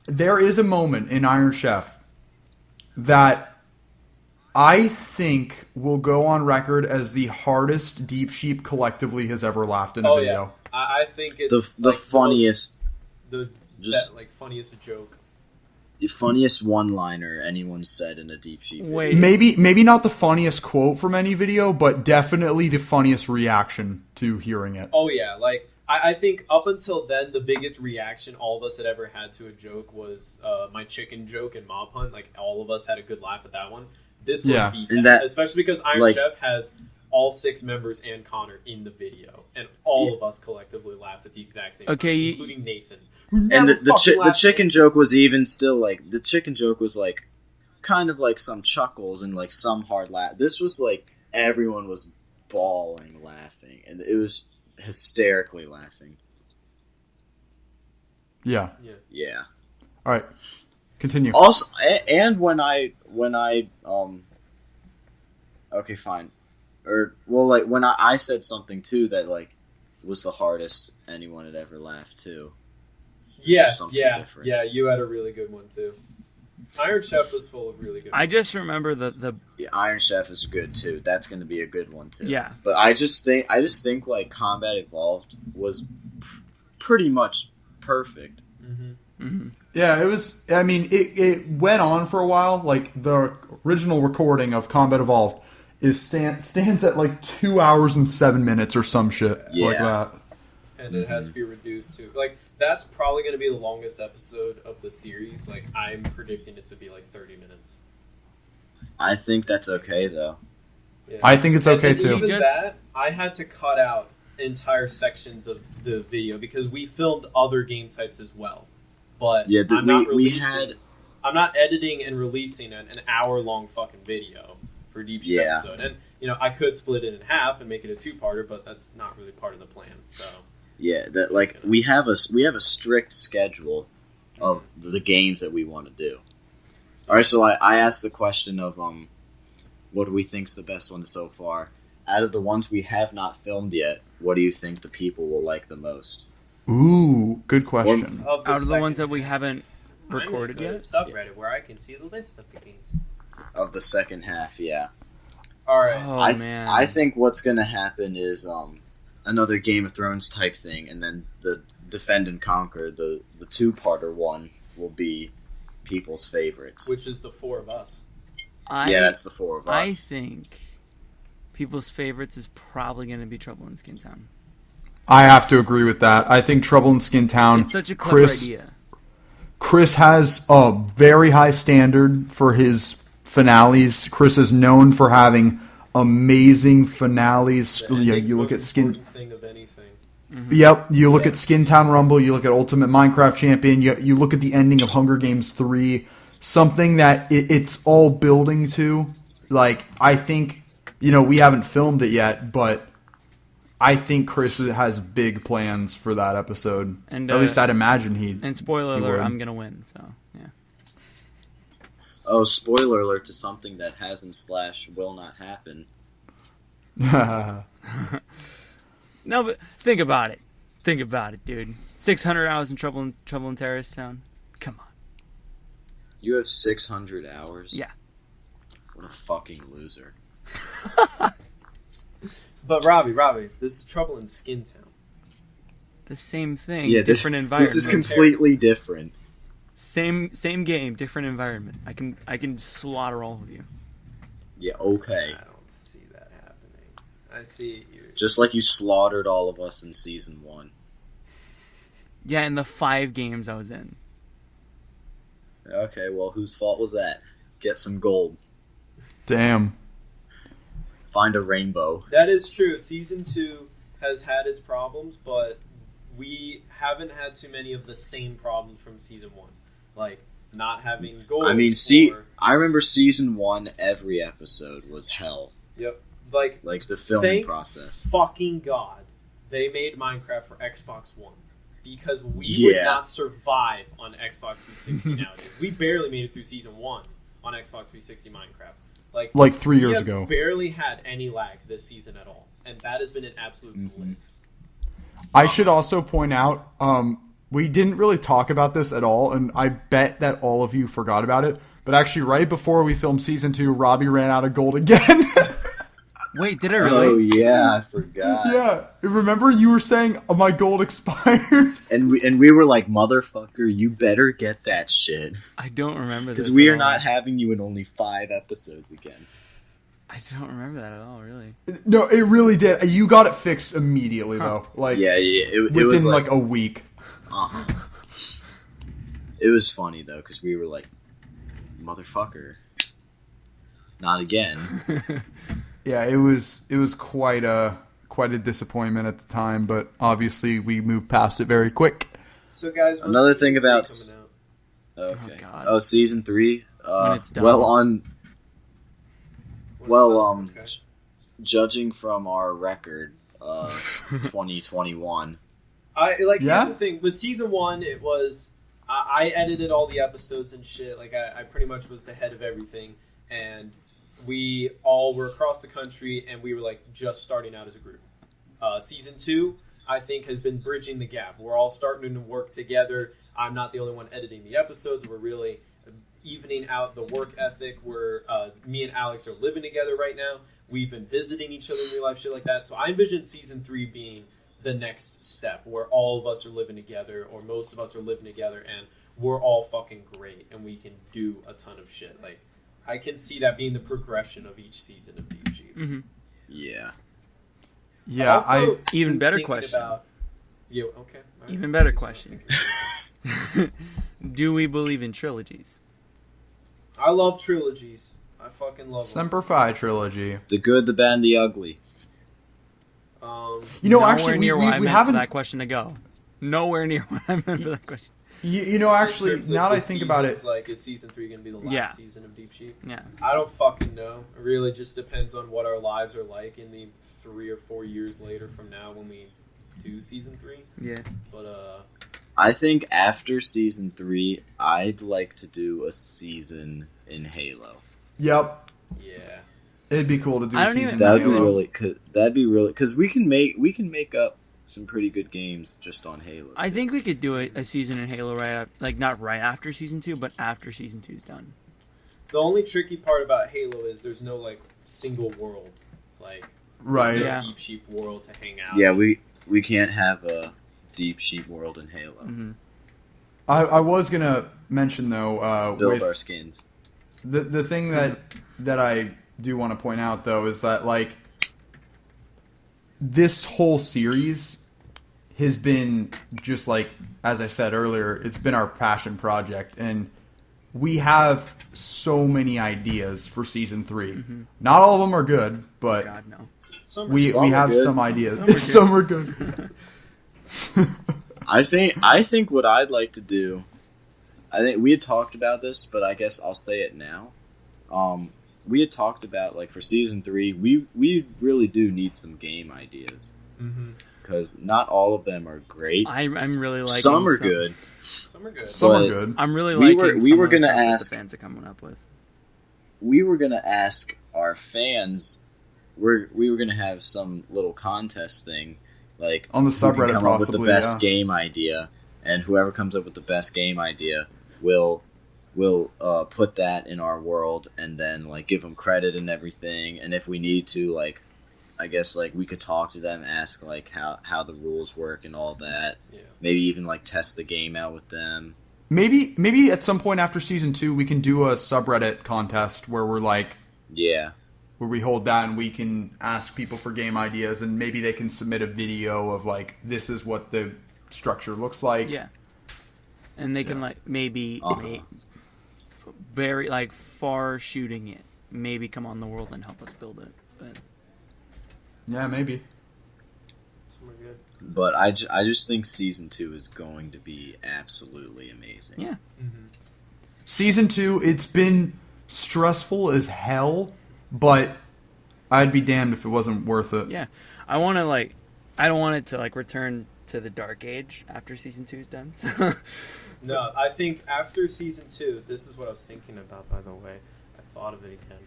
S2: there is a moment in Iron Chef that I think will go on record as the hardest Deep Sheep collectively has ever laughed in a video.
S1: Yeah. I think it's
S4: the funniest,
S1: funniest joke,
S4: the funniest one-liner anyone said in a Deep Sheep video.
S2: Wait, maybe not the funniest quote from any video, but definitely the funniest reaction to hearing it.
S1: Oh yeah, like I think up until then, the biggest reaction all of us had ever had to a joke was my chicken joke in Mob Hunt. Like all of us had a good laugh at that one. This would beat that, especially because Iron Chef has all 6 members and Connor in the video, and all of us collectively laughed at the exact same time, including Nathan.
S4: And the chicken joke was even still like the chicken joke was like kind of like some chuckles and like some hard laugh. This was like everyone was bawling laughing, and it was hysterically laughing.
S2: Yeah. All right. Continue.
S4: Also, and when I okay, fine, like when I said something too that like was the hardest anyone had ever laughed too.
S1: Yes, yeah, you had a really good one too. Iron Chef was full of really good ones.
S3: I just remember the
S4: Iron Chef is good too. That's going to be a good one too.
S3: Yeah,
S4: but I just think like Combat Evolved was pretty much perfect.
S2: Mm-hmm. Mm-hmm. Yeah, it was. I mean, it went on for a while. Like the original recording of Combat Evolved stands at like 2 hours and 7 minutes or some shit like that.
S1: And it has to be reduced to like that's probably going to be the longest episode of the series. Like I'm predicting it to be like 30 minutes.
S4: I think that's okay though.
S2: Yeah. I think it's okay too.
S1: Even that, I had to cut out entire sections of the video because we filmed other game types as well. But I'm not editing and releasing an hour-long fucking video for Deep Sheep episode. And, you know, I could split it in half and make it a 2-parter, but that's not really part of the plan. So
S4: that like we have a strict schedule of the games that we want to do. All right, so I asked the question of what do we think's the best one so far? Out of the ones we have not filmed yet, what do you think the people will like the most?
S2: Ooh, good question.
S3: Out of the ones that we haven't recorded yet?
S1: Subreddit where I can see the list of the games.
S4: Of the second half, yeah.
S1: Alright.
S3: Man.
S4: I think what's going to happen is another Game of Thrones type thing, and then the Defend and Conquer, the 2-parter one, will be people's favorites.
S1: Which is the 4 of us.
S4: That's the 4 of us.
S3: I think people's favorites is probably going to be Trouble in Skin Town.
S2: I have to agree with that. I think Trouble in Skin Town.
S3: It's such a clever idea.
S2: Chris has a very high standard for his finales. Chris is known for having amazing finales. You look at Skin.
S1: Thing of anything.
S2: Mm-hmm. Yep, you look at Skin Town Rumble. You look at Ultimate Minecraft Champion. You look at the ending of Hunger Games 3. Something that it's all building to. Like, I think, we haven't filmed it yet, but I think Chris has big plans for that episode. And, at least I'd imagine he'd.
S3: And spoiler alert, I'm gonna win. So yeah.
S4: Oh, spoiler alert to something that hasn't / will not happen.
S3: No, but think about it. Think about it, dude. 600 hours in Trouble in Terrorist Town. Come on.
S4: You have 600 hours?
S3: Yeah.
S4: What a fucking loser.
S1: But Robby, this is Trouble in Skin Town.
S3: The same thing, different environment.
S4: This is completely different.
S3: Same game, different environment. I can slaughter all of you.
S4: Yeah, okay.
S1: I don't see that happening. I see you.
S4: Just like you slaughtered all of us in season 1.
S3: Yeah, in the 5 games I was in.
S4: Okay, well, whose fault was that? Get some gold.
S2: Damn.
S4: Find a rainbow.
S1: That is true. Season 2 has had its problems, but we haven't had too many of the same problems from season 1. Like, not having gold.
S4: I mean, I remember season 1, every episode was hell.
S1: Yep.
S4: Like the filming process.
S1: Fucking God, they made Minecraft for Xbox One. Because we would not survive on Xbox 360 nowadays. We barely made it through season 1 on Xbox 360 Minecraft.
S2: Like 3 years ago.
S1: Barely had any lag this season at all. And that has been an absolute bliss.
S2: I should also point out, we didn't really talk about this at all, and I bet that all of you forgot about it. But actually, right before we filmed season 2, Robby ran out of gold again.
S3: Wait, did I really?
S4: Oh, yeah, I forgot.
S2: Yeah. Remember you were saying, my gold expired?
S4: And we were like, motherfucker, you better get that shit.
S3: I don't remember this.
S4: Because we are not having you in only 5 episodes again.
S3: I don't remember that at all, really.
S2: No, it really did. You got it fixed immediately, though. Like,
S4: yeah. It
S2: within,
S4: was
S2: like, a week.
S4: Uh-huh. It was funny, though, because we were like, motherfucker. Not again.
S2: Yeah, it was quite a disappointment at the time, but obviously we moved past it very quick.
S1: So guys,
S4: another thing about
S3: okay. Oh, God.
S4: Season 3.
S3: When it's done.
S4: Judging from our record, 2021.
S1: Here's the thing with season 1, it was I edited all the episodes and shit. Like I pretty much was the head of everything, and we all were across the country, and we were like just starting out as a group. Season 2, I think, has been bridging the gap. We're all starting to work together. I'm not the only one editing the episodes. We're really evening out the work ethic. Me and Alex are living together right now. We've been visiting each other in real life, shit like that. So I envision season 3 being the next step, where all of us are living together, or most of us are living together, and we're all fucking great, and we can do a ton of shit. Like, I can see that being the progression of each season of Deep Sheep.
S3: Mm-hmm.
S4: Yeah.
S2: Yeah,
S3: even better question.
S1: Even
S3: better question. Do we believe in trilogies?
S1: I love trilogies. I fucking love them.
S2: Semper Fi Trilogy.
S4: The good, the bad, and the ugly.
S2: Actually, we haven't...
S3: for that question to go. Nowhere near what I meant for that question.
S2: Actually, now that I think about it...
S1: is season 3 going to be the last season of Deep Sheep?
S3: Yeah.
S1: I don't fucking know. It really just depends on what our lives are like in the 3 or 4 years later from now when we do season 3.
S3: Yeah.
S1: But,
S4: I think after season 3, I'd like to do a season in Halo.
S2: Yep.
S1: Yeah.
S2: It'd be cool to do
S3: a
S2: season in
S4: Halo. That'd be really... Because we can make up some pretty good games just on Halo.
S3: I think we could do a season in Halo not right after season 2, but after season 2's done.
S1: The only tricky part about Halo is there's no single world,
S2: right?
S1: No Deep Sheep world to hang out.
S4: Yeah, we can't have a Deep Sheep world in Halo.
S3: Mm-hmm.
S2: I was gonna mention though,
S4: build
S2: with
S4: our skins.
S2: The thing that I do want to point out though is that this whole series has been just like, as I said earlier, it's been our passion project, and we have so many ideas for season 3.
S3: Mm-hmm.
S2: Not all of them are good, but
S3: God, no.
S2: we have some ideas. Some are good.
S4: I think what I'd like to do, I think we had talked about this, but I guess I'll say it now. We had talked about, like, for season 3, we really do need some game ideas. Because not all of them are great.
S3: I'm really liking
S4: some are good.
S1: Some are good.
S2: Some are good.
S3: I'm really liking
S4: we were
S3: going to
S4: ask
S3: the fans are coming up with.
S4: We were going to ask our fans, we were going to have some little contest thing, like
S2: on the subreddit,
S4: who can come up with the best
S2: yeah.
S4: game idea, and whoever comes up with the best game idea will put that in our world, and then like give them credit and everything. And if we need to, like, I guess like we could talk to them, ask like how the rules work and all that. Yeah. Maybe even like test the game out with them.
S2: Maybe at some point after season 2 we can do a subreddit contest where we're like,
S4: yeah,
S2: where we hold that and we can ask people for game ideas, and maybe they can submit a video of like, this is what the structure looks like.
S3: Yeah. And they can like maybe very like far shooting it, maybe come on the world and help us build it. But
S2: yeah, maybe.
S1: Good.
S4: But I just think season 2 is going to be absolutely amazing.
S3: Yeah.
S1: Mm-hmm.
S2: Season 2, it's been stressful as hell, but I'd be damned if it wasn't worth it.
S3: Yeah. I don't want it to like return to the dark age after season 2 is done.
S1: No, I think after season 2, this is what I was thinking about, by the way. I thought of it again.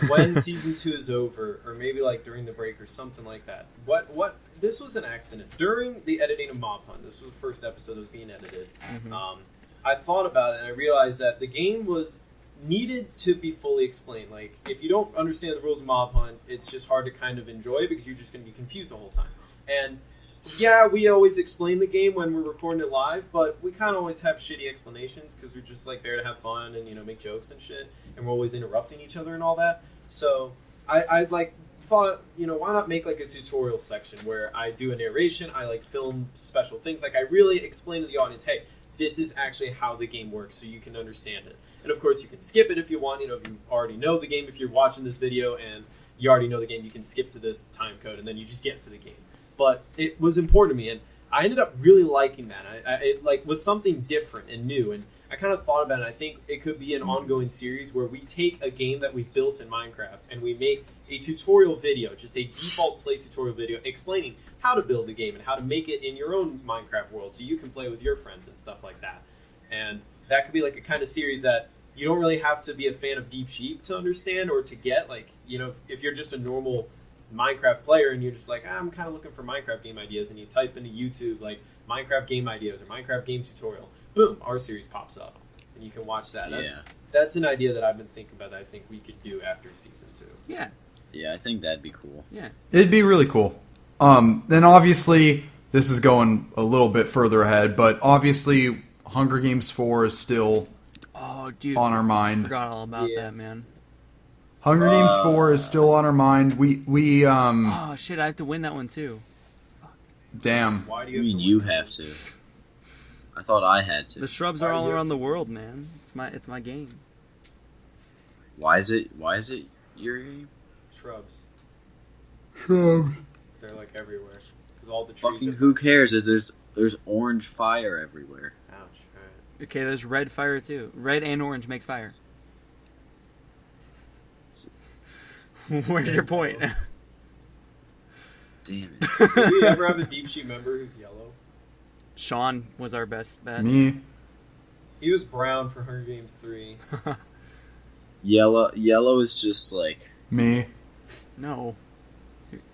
S1: When season 2 is over, or maybe like during the break or something like that. What? This was an accident. During the editing of Mob Hunt, this was the first episode that was being edited. Mm-hmm. I thought about it and I realized that the game was needed to be fully explained. Like, if you don't understand the rules of Mob Hunt, it's just hard to kind of enjoy because you're just going to be confused the whole time. And yeah, we always explain the game when we're recording it live, but we kind of always have shitty explanations because we're just like there to have fun and, you know, make jokes and shit, and we're always interrupting each other and all that. So I like thought, you know, why not make like a tutorial section where I do a narration, I like film special things, like I really explain to the audience, hey, this is actually how the game works, so you can understand it. And of course, you can skip it if you want. You know, if you already know the game, if you're watching this video and you already know the game, you can skip to this time code and then you just get to the game. But it was important to me, and I ended up really liking that. It like was something different and new, and I kind of thought about it. I think it could be an ongoing series where we take a game that we built in Minecraft and we make a tutorial video, just a default slate tutorial video explaining how to build the game and how to make it in your own Minecraft world so you can play with your friends and stuff like that. And that could be like a kind of series that you don't really have to be a fan of Deep Sheep to understand or to get. Like, you know, if you're just a normal Minecraft player and you're just like, I'm kind of looking for Minecraft game ideas, and you type into YouTube like Minecraft game ideas or Minecraft game tutorial, boom, our series pops up and you can watch that. That's an idea that I've been thinking about that I think we could do after season 2.
S4: Yeah, I think that'd be cool.
S3: Yeah,
S2: it'd be really cool. Then obviously this is going a little bit further ahead, but obviously Hunger Games 4 is still on our mind.
S3: I forgot all about that, man.
S2: Hunger Games 4 is still on our mind. We
S3: oh shit, I have to win that one too.
S2: Damn.
S1: Why do
S4: you have to? I thought I had to.
S3: The shrubs are all around the world, man. It's my game.
S4: Why is it your game?
S1: Shrubs.
S2: Shrubs.
S1: They're like everywhere because all the trees.
S4: Fucking who cares? There's orange fire everywhere.
S1: Ouch. Right.
S3: Okay, there's red fire too. Red and orange makes fire. Where's your point?
S4: Damn it.
S1: Did we ever have a Deep Sheep member who's yellow?
S3: Sean was our best bet.
S2: Me.
S1: He was brown for Hunger Games 3.
S4: Yellow is just like...
S2: Me.
S3: No.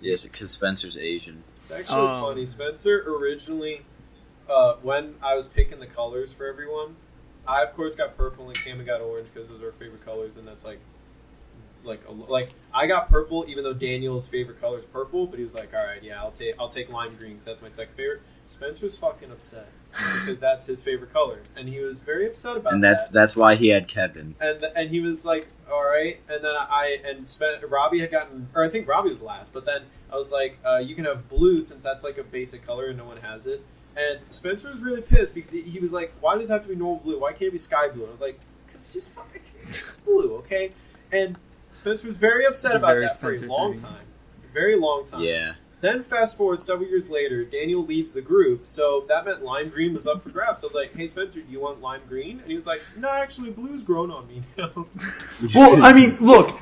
S4: Yes, because Spencer's Asian.
S1: It's actually funny. Spencer originally, when I was picking the colors for everyone, I of course got purple and Camden got orange because those are our favorite colors, and that's like I got purple even though Daniel's favorite color is purple, but he was like, all right, yeah, I'll take lime green because that's my second favorite. Spencer's fucking upset. because that's his favorite color, and he was very upset about that.
S4: And that's why he had Kevin.
S1: And he was like, all right. And then Robby had gotten, or I think Robby was last, but then I was like, you can have blue since that's like a basic color and no one has it. And Spencer was really pissed because he was like, why does it have to be normal blue? Why can't it be sky blue? And I was like, because it's just blue, okay? And Spencer was very upset about that for a long time. A very long time.
S4: Yeah.
S1: Then fast forward several years later, Daniel leaves the group, so that meant lime green was up for grabs. So I was like, hey Spencer, do you want lime green? And he was like, no, actually blue's grown on me now.
S2: Well, I mean, look,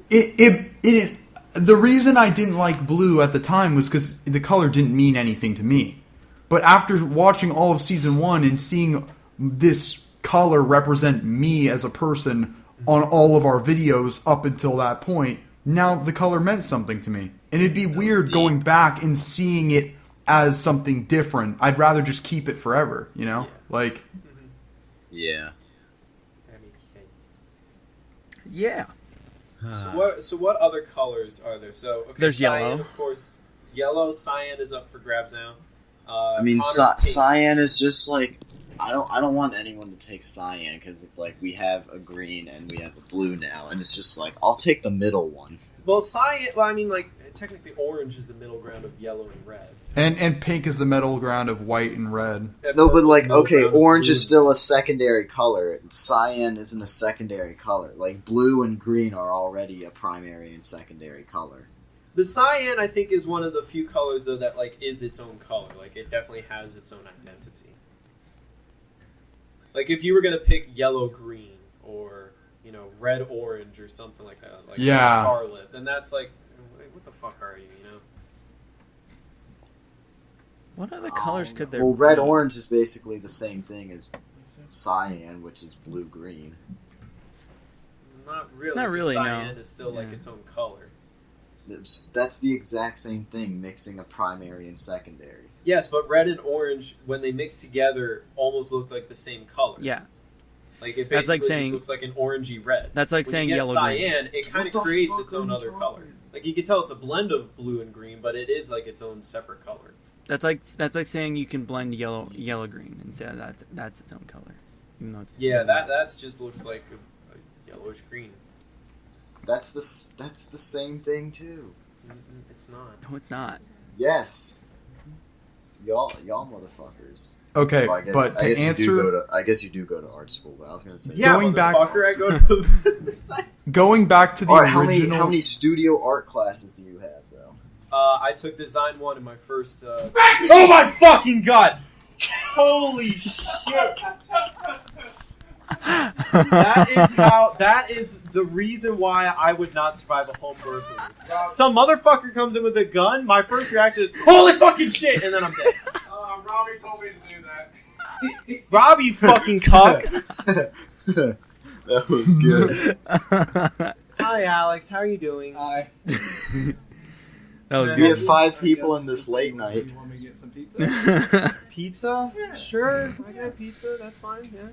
S2: the reason I didn't like blue at the time was because the color didn't mean anything to me. But after watching all of season 1 and seeing this color represent me as a person on all of our videos up until that point, now the color meant something to me. And it'd be weird going back and seeing it as something different. I'd rather just keep it forever, you know?
S1: Yeah.
S2: Like...
S4: Yeah.
S1: That makes sense.
S3: Yeah.
S1: So what other colors are there? So okay,
S3: there's
S1: cyan,
S3: yellow.
S1: Of course. Yellow, cyan is up for grabs now.
S4: I mean, cyan is just like... I don't want anyone to take cyan because it's like we have a green and we have a blue now, and it's just like I'll take the middle one.
S1: Well, cyan. Well, I mean, like technically, orange is the middle ground of yellow and red.
S2: And pink is the middle ground of white and red.
S4: No, but like, okay, orange is still a secondary color. Cyan isn't a secondary color. Like, blue and green are already a primary and secondary color.
S1: The cyan, I think, is one of the few colors though that like is its own color. Like, it definitely has its own identity. Like, if you were gonna pick yellow green or red orange or something like that, like scarlet, then that's like, what the fuck are you? You know.
S3: What other colors could there be?
S4: Well, red orange is basically the same thing as cyan, which is blue green.
S1: Not really.
S3: Not really.
S1: Cyan
S3: no.
S1: is still like its own color.
S4: That's the exact same thing, mixing a primary and secondary.
S1: Yes, but red and orange, when they mix together, almost look like the same color.
S3: Yeah.
S1: Like, it basically just looks like an orangey red.
S3: That's like saying yellow
S1: cyan, it kind of creates its own other color. Like, you can tell it's a blend of blue and green, but it is like its own separate color.
S3: That's like saying you can blend yellow green and say that's its own color. Even though it's
S1: that just looks like a yellowish green.
S4: That's the same thing too.
S1: It's not.
S3: No, it's not.
S4: Yes. Y'all motherfuckers.
S2: Okay,
S4: well, I guess you do go to art school, but I was gonna say
S2: going back.
S1: I go to the business science.
S2: Going back to the original.
S4: How many studio art classes do you have though?
S1: I took design 1 in my first. Oh my fucking god! Holy shit! That is the reason why I would not survive a home burglary. Some motherfucker comes in with a gun, my first reaction is, holy fucking shit, and then I'm dead.
S5: Robby told me to do that.
S1: Robby, you fucking cuck.
S4: That was good.
S1: Hi, Alex. How are you doing?
S5: Hi.
S3: That was
S4: We
S3: good.
S4: have 5 people in this late night.
S5: You want me to get some pizza?
S1: Pizza? Yeah. Sure. I got pizza. That's fine. Yeah.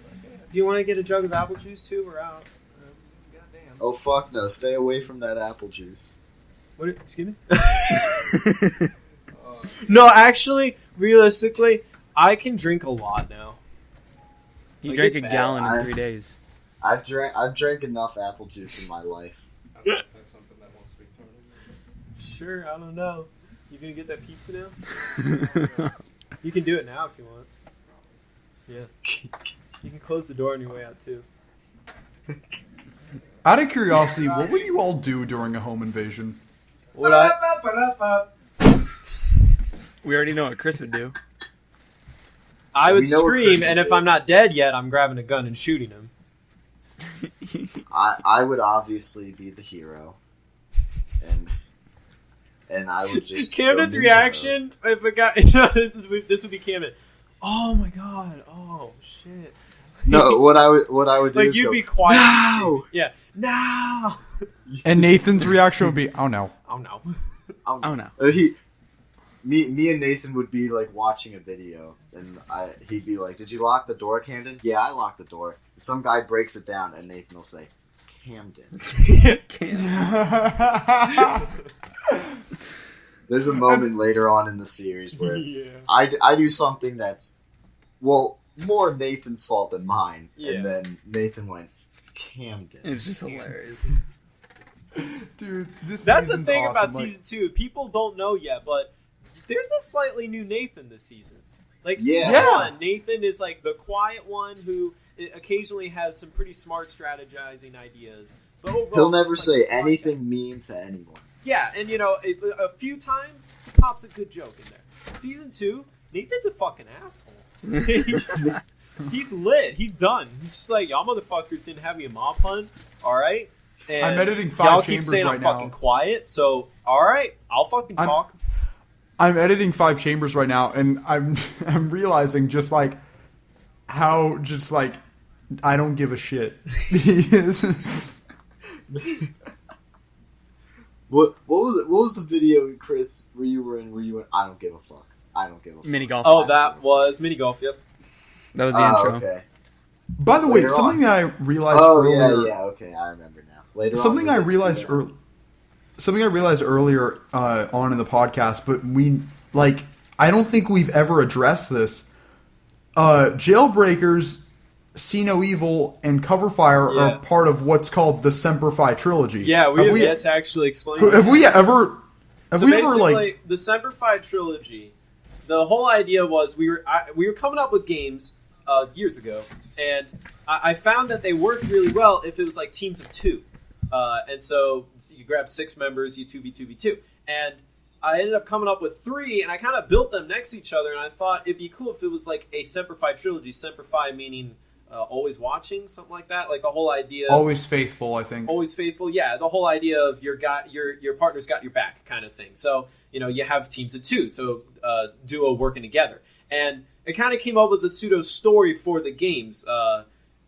S1: Do you want to get a jug of apple juice too? We're out.
S5: Goddamn.
S4: Oh fuck no! Stay away from that apple juice.
S1: What? Excuse me? No, actually, realistically, I can drink a lot now.
S3: You
S1: Like,
S3: drank a
S1: it's bad.
S3: gallon in 3 days.
S4: I've drank enough apple juice in my life.
S5: That's something that wants to be thrown in.
S1: Sure, I don't know. You gonna get that pizza now? You can do it now if you want. Yeah. You can close the door on your way out too.
S2: Out of curiosity, what would you all do during a home invasion?
S1: What
S3: We already know what Chris would do.
S1: I would
S4: We know what Chris
S1: scream, and
S4: would
S1: if
S4: do.
S1: I'm not dead yet, I'm grabbing a gun and shooting him.
S4: I would obviously be the hero, and I would just.
S1: Camden's
S4: go ninja
S1: reaction, if a guy, this would be Camden. Oh my god! Oh shit!
S4: No, what I would do
S1: Like,
S4: is
S1: you'd
S4: go,
S1: be quiet.
S4: "No!"
S1: Yeah. No.
S2: And Nathan's reaction would be, "Oh no."
S1: Oh no.
S3: Oh no.
S4: Me and Nathan would be like watching a video, and he'd be like, "Did you lock the door, Camden?" "Yeah, I locked the door." Some guy breaks it down, and Nathan will say, "Camden." There's a moment later on in the series where
S1: Yeah.
S4: I do something that's well, more Nathan's fault than mine.
S1: Yeah.
S4: And then Nathan went, Camden.
S3: It's just hilarious.
S2: Dude,
S1: that's the thing
S2: awesome.
S1: about season 2. People don't know yet, but there's a slightly new Nathan this season. Like season 1, Nathan is like the quiet one who occasionally has some pretty smart strategizing ideas. But overall,
S4: he'll never say anything mean to anyone.
S1: Yeah, and a few times he pops a good joke in there. Season 2, Nathan's a fucking asshole. He's lit. He's done. He's just like, y'all motherfuckers didn't have me a mob hunt. All right. And
S2: I'm editing 5
S1: y'all
S2: chambers
S1: keep saying
S2: right
S1: I'm
S2: now.
S1: fucking quiet, so all right, I'll fucking talk.
S2: I'm editing 5 chambers right now, and I'm realizing just like how just like I don't give a shit he is.
S4: What was the video, Chris, where you went, I don't give a fuck. I don't give a fuck.
S3: Mini golf.
S1: Oh, that was mini golf. Yep.
S3: That was the intro.
S4: Okay.
S2: By the way, something that I realized earlier.
S4: Yeah, okay, I remember now. Later
S2: something
S4: on,
S2: I realized earlier on in the podcast, but I don't think we've ever addressed this. Jailbreakers, See No Evil, and Coverfire are part of what's called the Semper Fi Trilogy.
S1: Yeah, we have yet to actually explain.
S2: Have we ever like
S1: the Semper Fi Trilogy? The whole idea was we were coming up with games years ago, and I found that they worked really well if it was like teams of 2. And so you grab 6 members, you 2v2v2. And I ended up coming up with 3, and I kind of built them next to each other, and I thought it'd be cool if it was like a Semper Fi Trilogy. Semper Fi meaning always watching, something like that. Like the whole idea...
S2: Always faithful, I think.
S1: Always faithful, yeah. The whole idea of your partner's got your back kind of thing. So, you have teams of 2, so duo working together. And it kind of came up with a pseudo story for the games.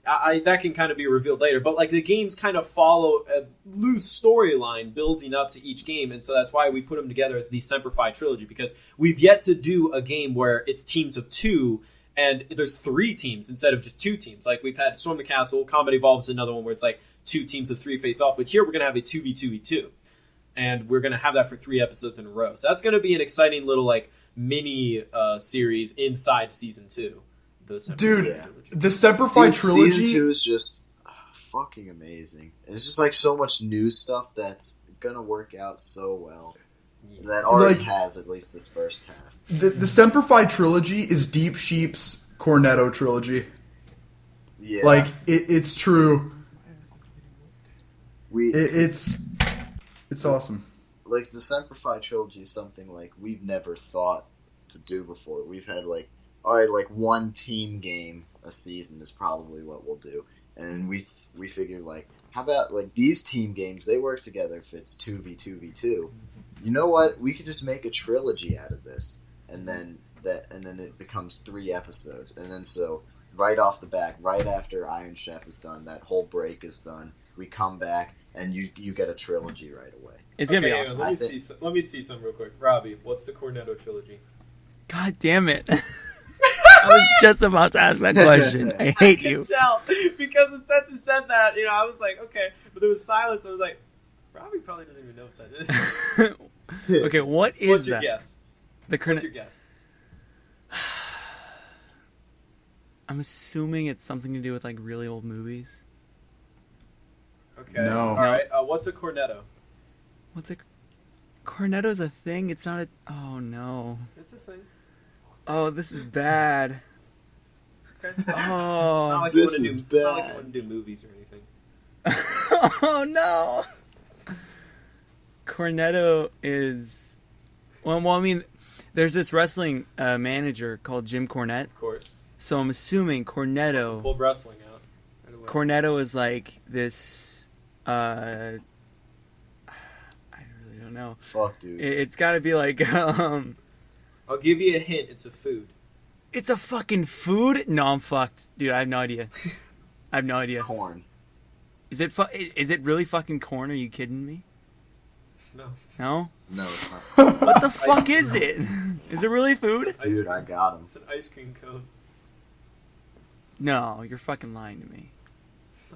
S1: That can kind of be revealed later, but like the games kind of follow a loose storyline building up to each game, and so that's why we put them together as the Semper Fi Trilogy, because we've yet to do a game where it's teams of 2 and there's 3 teams instead of just 2 teams. Like we've had Storm the Castle, Combat Evolves another one where it's like 2 teams of 3 face off, but here we're going to have a 2v2v2, and we're going to have that for 3 episodes in a row. So that's going to be an exciting little like mini series inside season 2. The
S2: Semper Fi Trilogy.
S4: Season 2 is just fucking amazing. And it's just like so much new stuff that's gonna work out so well. That already has at least this first half.
S2: The Semper Fi Trilogy is Deep Sheep's Cornetto Trilogy.
S4: Yeah,
S2: like it's true. It's awesome.
S4: Like the Semper Fi Trilogy is something like we've never thought to do before. We've had like, all right, like 1 team game a season is probably what we'll do, and we figured like, how about like these team games? They work together if it's 2v2v2. You know what? We could just make a trilogy out of this, and then it becomes 3 episodes, and then so right off the bat, right after Iron Chef is done, that whole break is done. We come back, and you get a trilogy right away.
S3: It's gonna be awesome.
S1: Let me see some real quick. Robbie, what's the Cornetto Trilogy?
S3: God damn it. I was just about to ask that question. I hate you.
S1: I can tell, because it's such a said that, I was like, okay, but there was silence. I was like, Robbie probably doesn't even know what that is.
S3: Okay, what's
S1: your guess? What's your guess?
S3: I'm assuming it's something to do with like really old movies.
S1: Okay. No. All right. What's a cornetto?
S3: Cornetto's a thing? It's not a... Oh, no.
S1: It's a thing.
S3: Oh, this is bad.
S1: It's okay.
S3: Oh,
S1: it's not like this is bad. It's not like you want to do movies or anything.
S3: Oh, no. Cornetto is... Well, I mean, there's this wrestling manager called Jim Cornette.
S1: Of course.
S3: So I'm assuming Cornetto...
S1: Pulled wrestling out. Right,
S3: Cornetto is like this... I really don't know.
S4: Fuck, dude.
S3: It's got to be like...
S1: I'll give you a hint. It's a food.
S3: It's a fucking food? No, I'm fucked. Dude, I have no idea. I have no idea.
S4: Corn.
S3: Is it really fucking corn? Are you kidding me?
S1: No.
S3: No?
S4: No, it's not.
S3: What the fuck is it? Is it really food?
S4: Dude, I got him.
S1: It's an ice cream cone.
S3: No, you're fucking lying to me.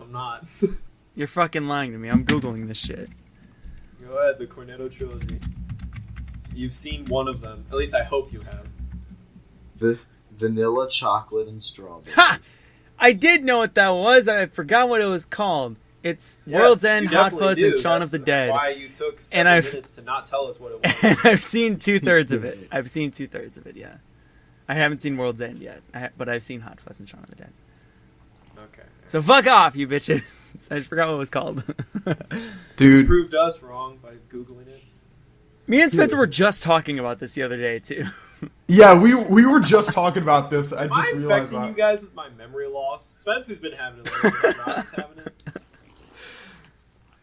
S1: I'm not.
S3: You're fucking lying to me. I'm Googling this shit.
S1: Go ahead, the Cornetto Trilogy. You've seen one of them. At least I hope you have.
S4: vanilla, chocolate, and strawberry.
S3: Ha! I did know what that was. I forgot what it was called. It's World's End, Hot Fuzz, and Shaun of the Dead.
S1: Why you took 7 minutes to not tell us what it was.
S3: And I've seen 2/3 of it. Yeah. I haven't seen World's End yet, but I've seen Hot Fuzz and Shaun of the Dead.
S1: Okay.
S3: So fuck off, you bitches. I just forgot what it was called.
S2: Dude.
S1: You proved us wrong by Googling it.
S3: Me and Spencer were just talking about this the other day, too.
S2: Yeah, we were just talking about this. I just
S1: Am I
S2: realized
S1: affecting
S2: that.
S1: you guys with my memory loss? Spencer's been having it lately. Rob's having it.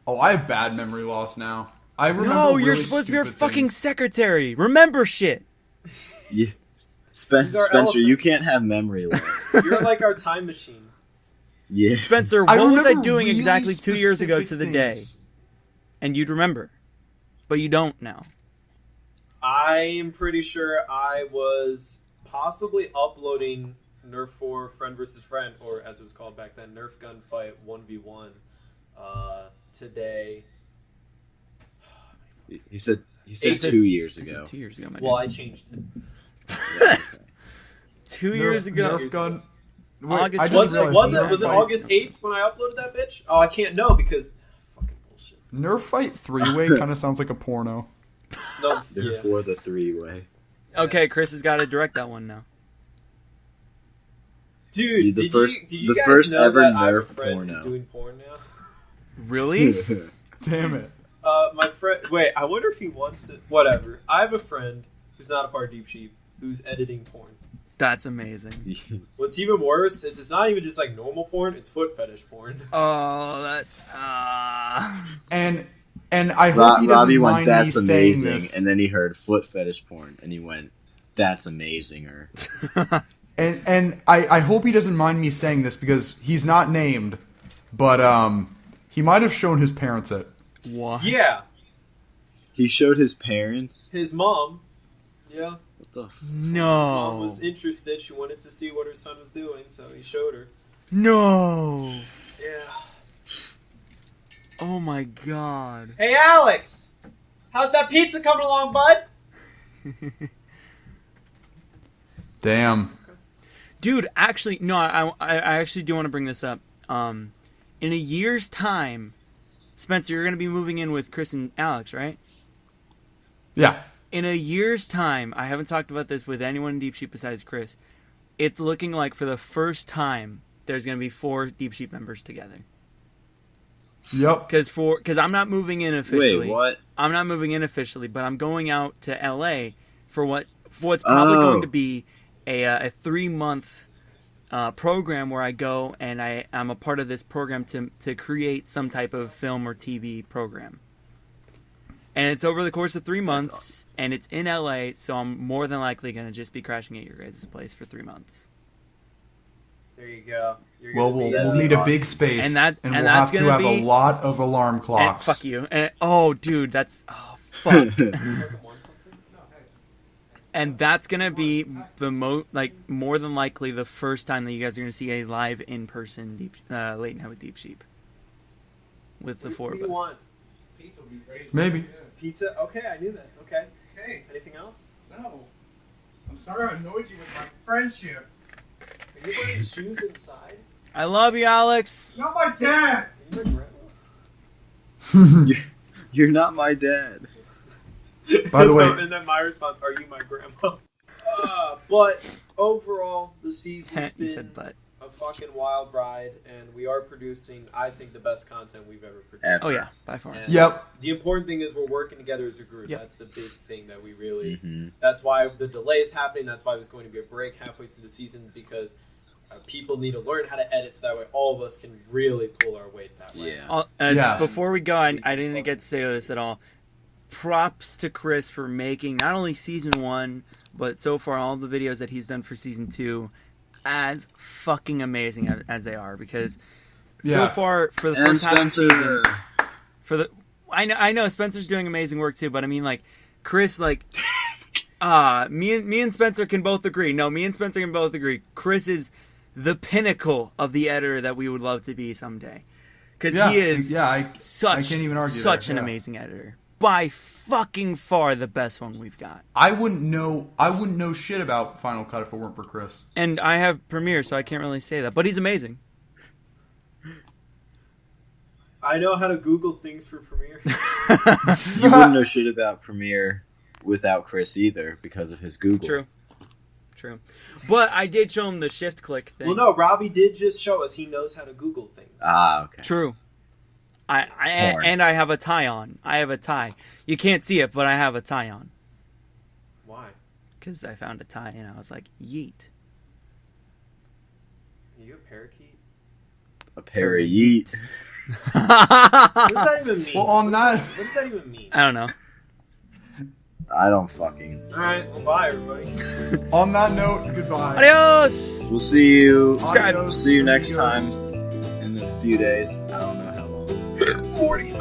S2: Oh, I have bad memory loss now. I remember.
S3: No,
S2: really
S3: you're supposed to be our
S2: stupid
S3: fucking
S2: things.
S3: secretary. Remember shit.
S4: Yeah.
S1: He's our
S4: Spencer,
S1: elephant.
S4: you can't have memory loss.
S1: You're like our time machine.
S4: Yeah.
S3: Spencer,
S2: I
S3: what was I
S2: remember
S3: doing
S2: really
S3: exactly 2 years ago to the
S2: specific
S3: day?
S2: things.
S3: And you'd remember. But you don't now.
S1: I am pretty sure I was possibly uploading Nerf 4 Friend vs. Friend, or as it was called back then, Nerf Gunfight 1v1 today.
S4: He said 2 years ago.
S3: 2 years ago, my
S1: Well,
S3: dude.
S1: I changed it.
S4: Yeah, okay.
S3: 2 years ago.
S2: Nerf gun. Wait,
S3: August
S2: I just
S1: Was it
S2: realized
S1: was it
S2: Nerf Fight-
S1: August 8th when I uploaded that bitch? Oh, I can't know because fucking bullshit.
S2: Nerf Fight 3-way kind of sounds like a porno.
S1: No, it's-
S4: Therefore, the 3-way.
S3: Okay, Chris has got to direct that one now.
S1: Dude,
S4: The
S1: did
S4: first-
S1: you
S4: the
S1: guys
S4: first
S1: know
S4: ever
S1: that I have a
S4: Nerf
S1: friend
S4: porno.
S1: who's doing porn now?
S3: Really?
S2: Damn it.
S1: My friend. Wait, I wonder if he wants it. Whatever. I have a friend who's not a part of Deep Sheep who's editing porn.
S3: That's amazing.
S1: What's even worse is it's not even just like normal porn; it's foot fetish porn.
S3: Oh, that.
S2: And I hope he doesn't
S4: Robby went,
S2: mind
S4: "That's
S2: me saying
S4: amazing,"
S2: this.
S4: and then he heard foot fetish porn, and he went, "That's amazinger."
S2: And I hope he doesn't mind me saying this because he's not named, but he might have shown his parents it.
S3: What?
S1: Yeah,
S4: He showed his parents.
S1: his mom. Yeah,
S4: What the?
S1: his mom
S3: No.
S1: was interested. She wanted to see what her son was doing, so he showed her.
S3: No.
S1: Yeah.
S3: Oh my god.
S1: Hey, Alex, how's that pizza coming along, bud?
S2: Damn.
S3: Dude, actually, no, I actually do want to bring this up. In a year's time, Spencer, you're going to be moving in with Chris and Alex, right?
S2: Yeah.
S3: In a year's time, I haven't talked about this with anyone in Deep Sheep besides Chris. It's looking like for the first time, there's going to be 4 Deep Sheep members together.
S2: Yep.
S3: Because I'm not moving in officially.
S4: Wait, what?
S3: I'm not moving in officially, but I'm going out to LA for what's probably going to be a 3-month program where I go and I'm a part of this program to create some type of film or TV program. And it's over the course of 3 months, awesome. And it's in LA, so I'm more than likely going to just be crashing at your guys' place for 3 months.
S1: There you go.
S2: Well, we'll need a big space, and we'll have to have a lot of alarm clocks.
S3: Fuck you. Oh, dude, that's... Oh, fuck. And that's gonna be the more than likely the first time that you guys are gonna see a live in-person Late Night with Deep Sheep with the 4 of us.
S1: Want?
S5: Pizza would be great.
S2: Maybe.
S1: Pizza? Okay, I knew that. Okay.
S5: Okay.
S1: Anything else?
S5: No. I'm sorry I annoyed you with my friendship.
S1: Are you wearing shoes inside?
S3: I love you, Alex.
S5: Not my dad.
S1: Are you my grandma?
S4: You're not my dad.
S2: By the way,
S1: and then my response: "Are you my grandma?" But overall, the season's
S3: You
S1: been
S3: said but.
S1: a fucking wild ride, and we are producing, I think, the best content we've ever produced.
S4: Ever.
S3: Oh yeah, by far.
S1: And
S2: Yep.
S1: The important thing is we're working together as a group.
S3: Yep.
S1: That's the big thing that we really.
S4: Mm-hmm.
S1: That's why the delay is happening. That's why there's going to be a break halfway through the season because people need to learn how to edit so that way all of us can really pull our weight that way.
S4: Yeah.
S2: Yeah.
S3: Before we go, I didn't get to say this at all. Props to Chris for making not only season 1, but so far all the videos that he's done for season 2 as fucking amazing as they are. Because so far for the first half of the season, I know Spencer's doing amazing work too, but I mean like Chris me and Spencer can both agree. No, me and Spencer can both agree. Chris is the pinnacle of the editor that we would love to be someday. Because he is
S2: I can't even argue
S3: such
S2: there.
S3: an amazing editor. by fucking far the best one we've got.
S2: I wouldn't know shit about Final Cut if it weren't for Chris.
S3: And I have Premiere, so I can't really say that. But he's amazing.
S1: I know how to Google things for Premiere.
S4: You wouldn't know shit about Premiere without Chris either because of his Google.
S3: True. But I did show him the shift click thing.
S1: Well, no, Robby did just show us he knows how to Google things.
S4: Ah, okay.
S3: True. And I have a tie on. I have a tie. You can't see it, but I have a tie on.
S1: Why?
S3: Because I found a tie and I was like, yeet.
S1: Are you a parakeet?
S4: A parayeet.
S1: What does that even mean?
S2: Well, what
S1: does that even mean?
S3: I don't know.
S4: I don't fucking.
S1: Alright, well, bye, everybody.
S2: On that note, goodbye.
S3: Adios!
S4: We'll see you.
S2: Adios.
S4: See you next time in a few days. I don't know how long.
S2: Morty.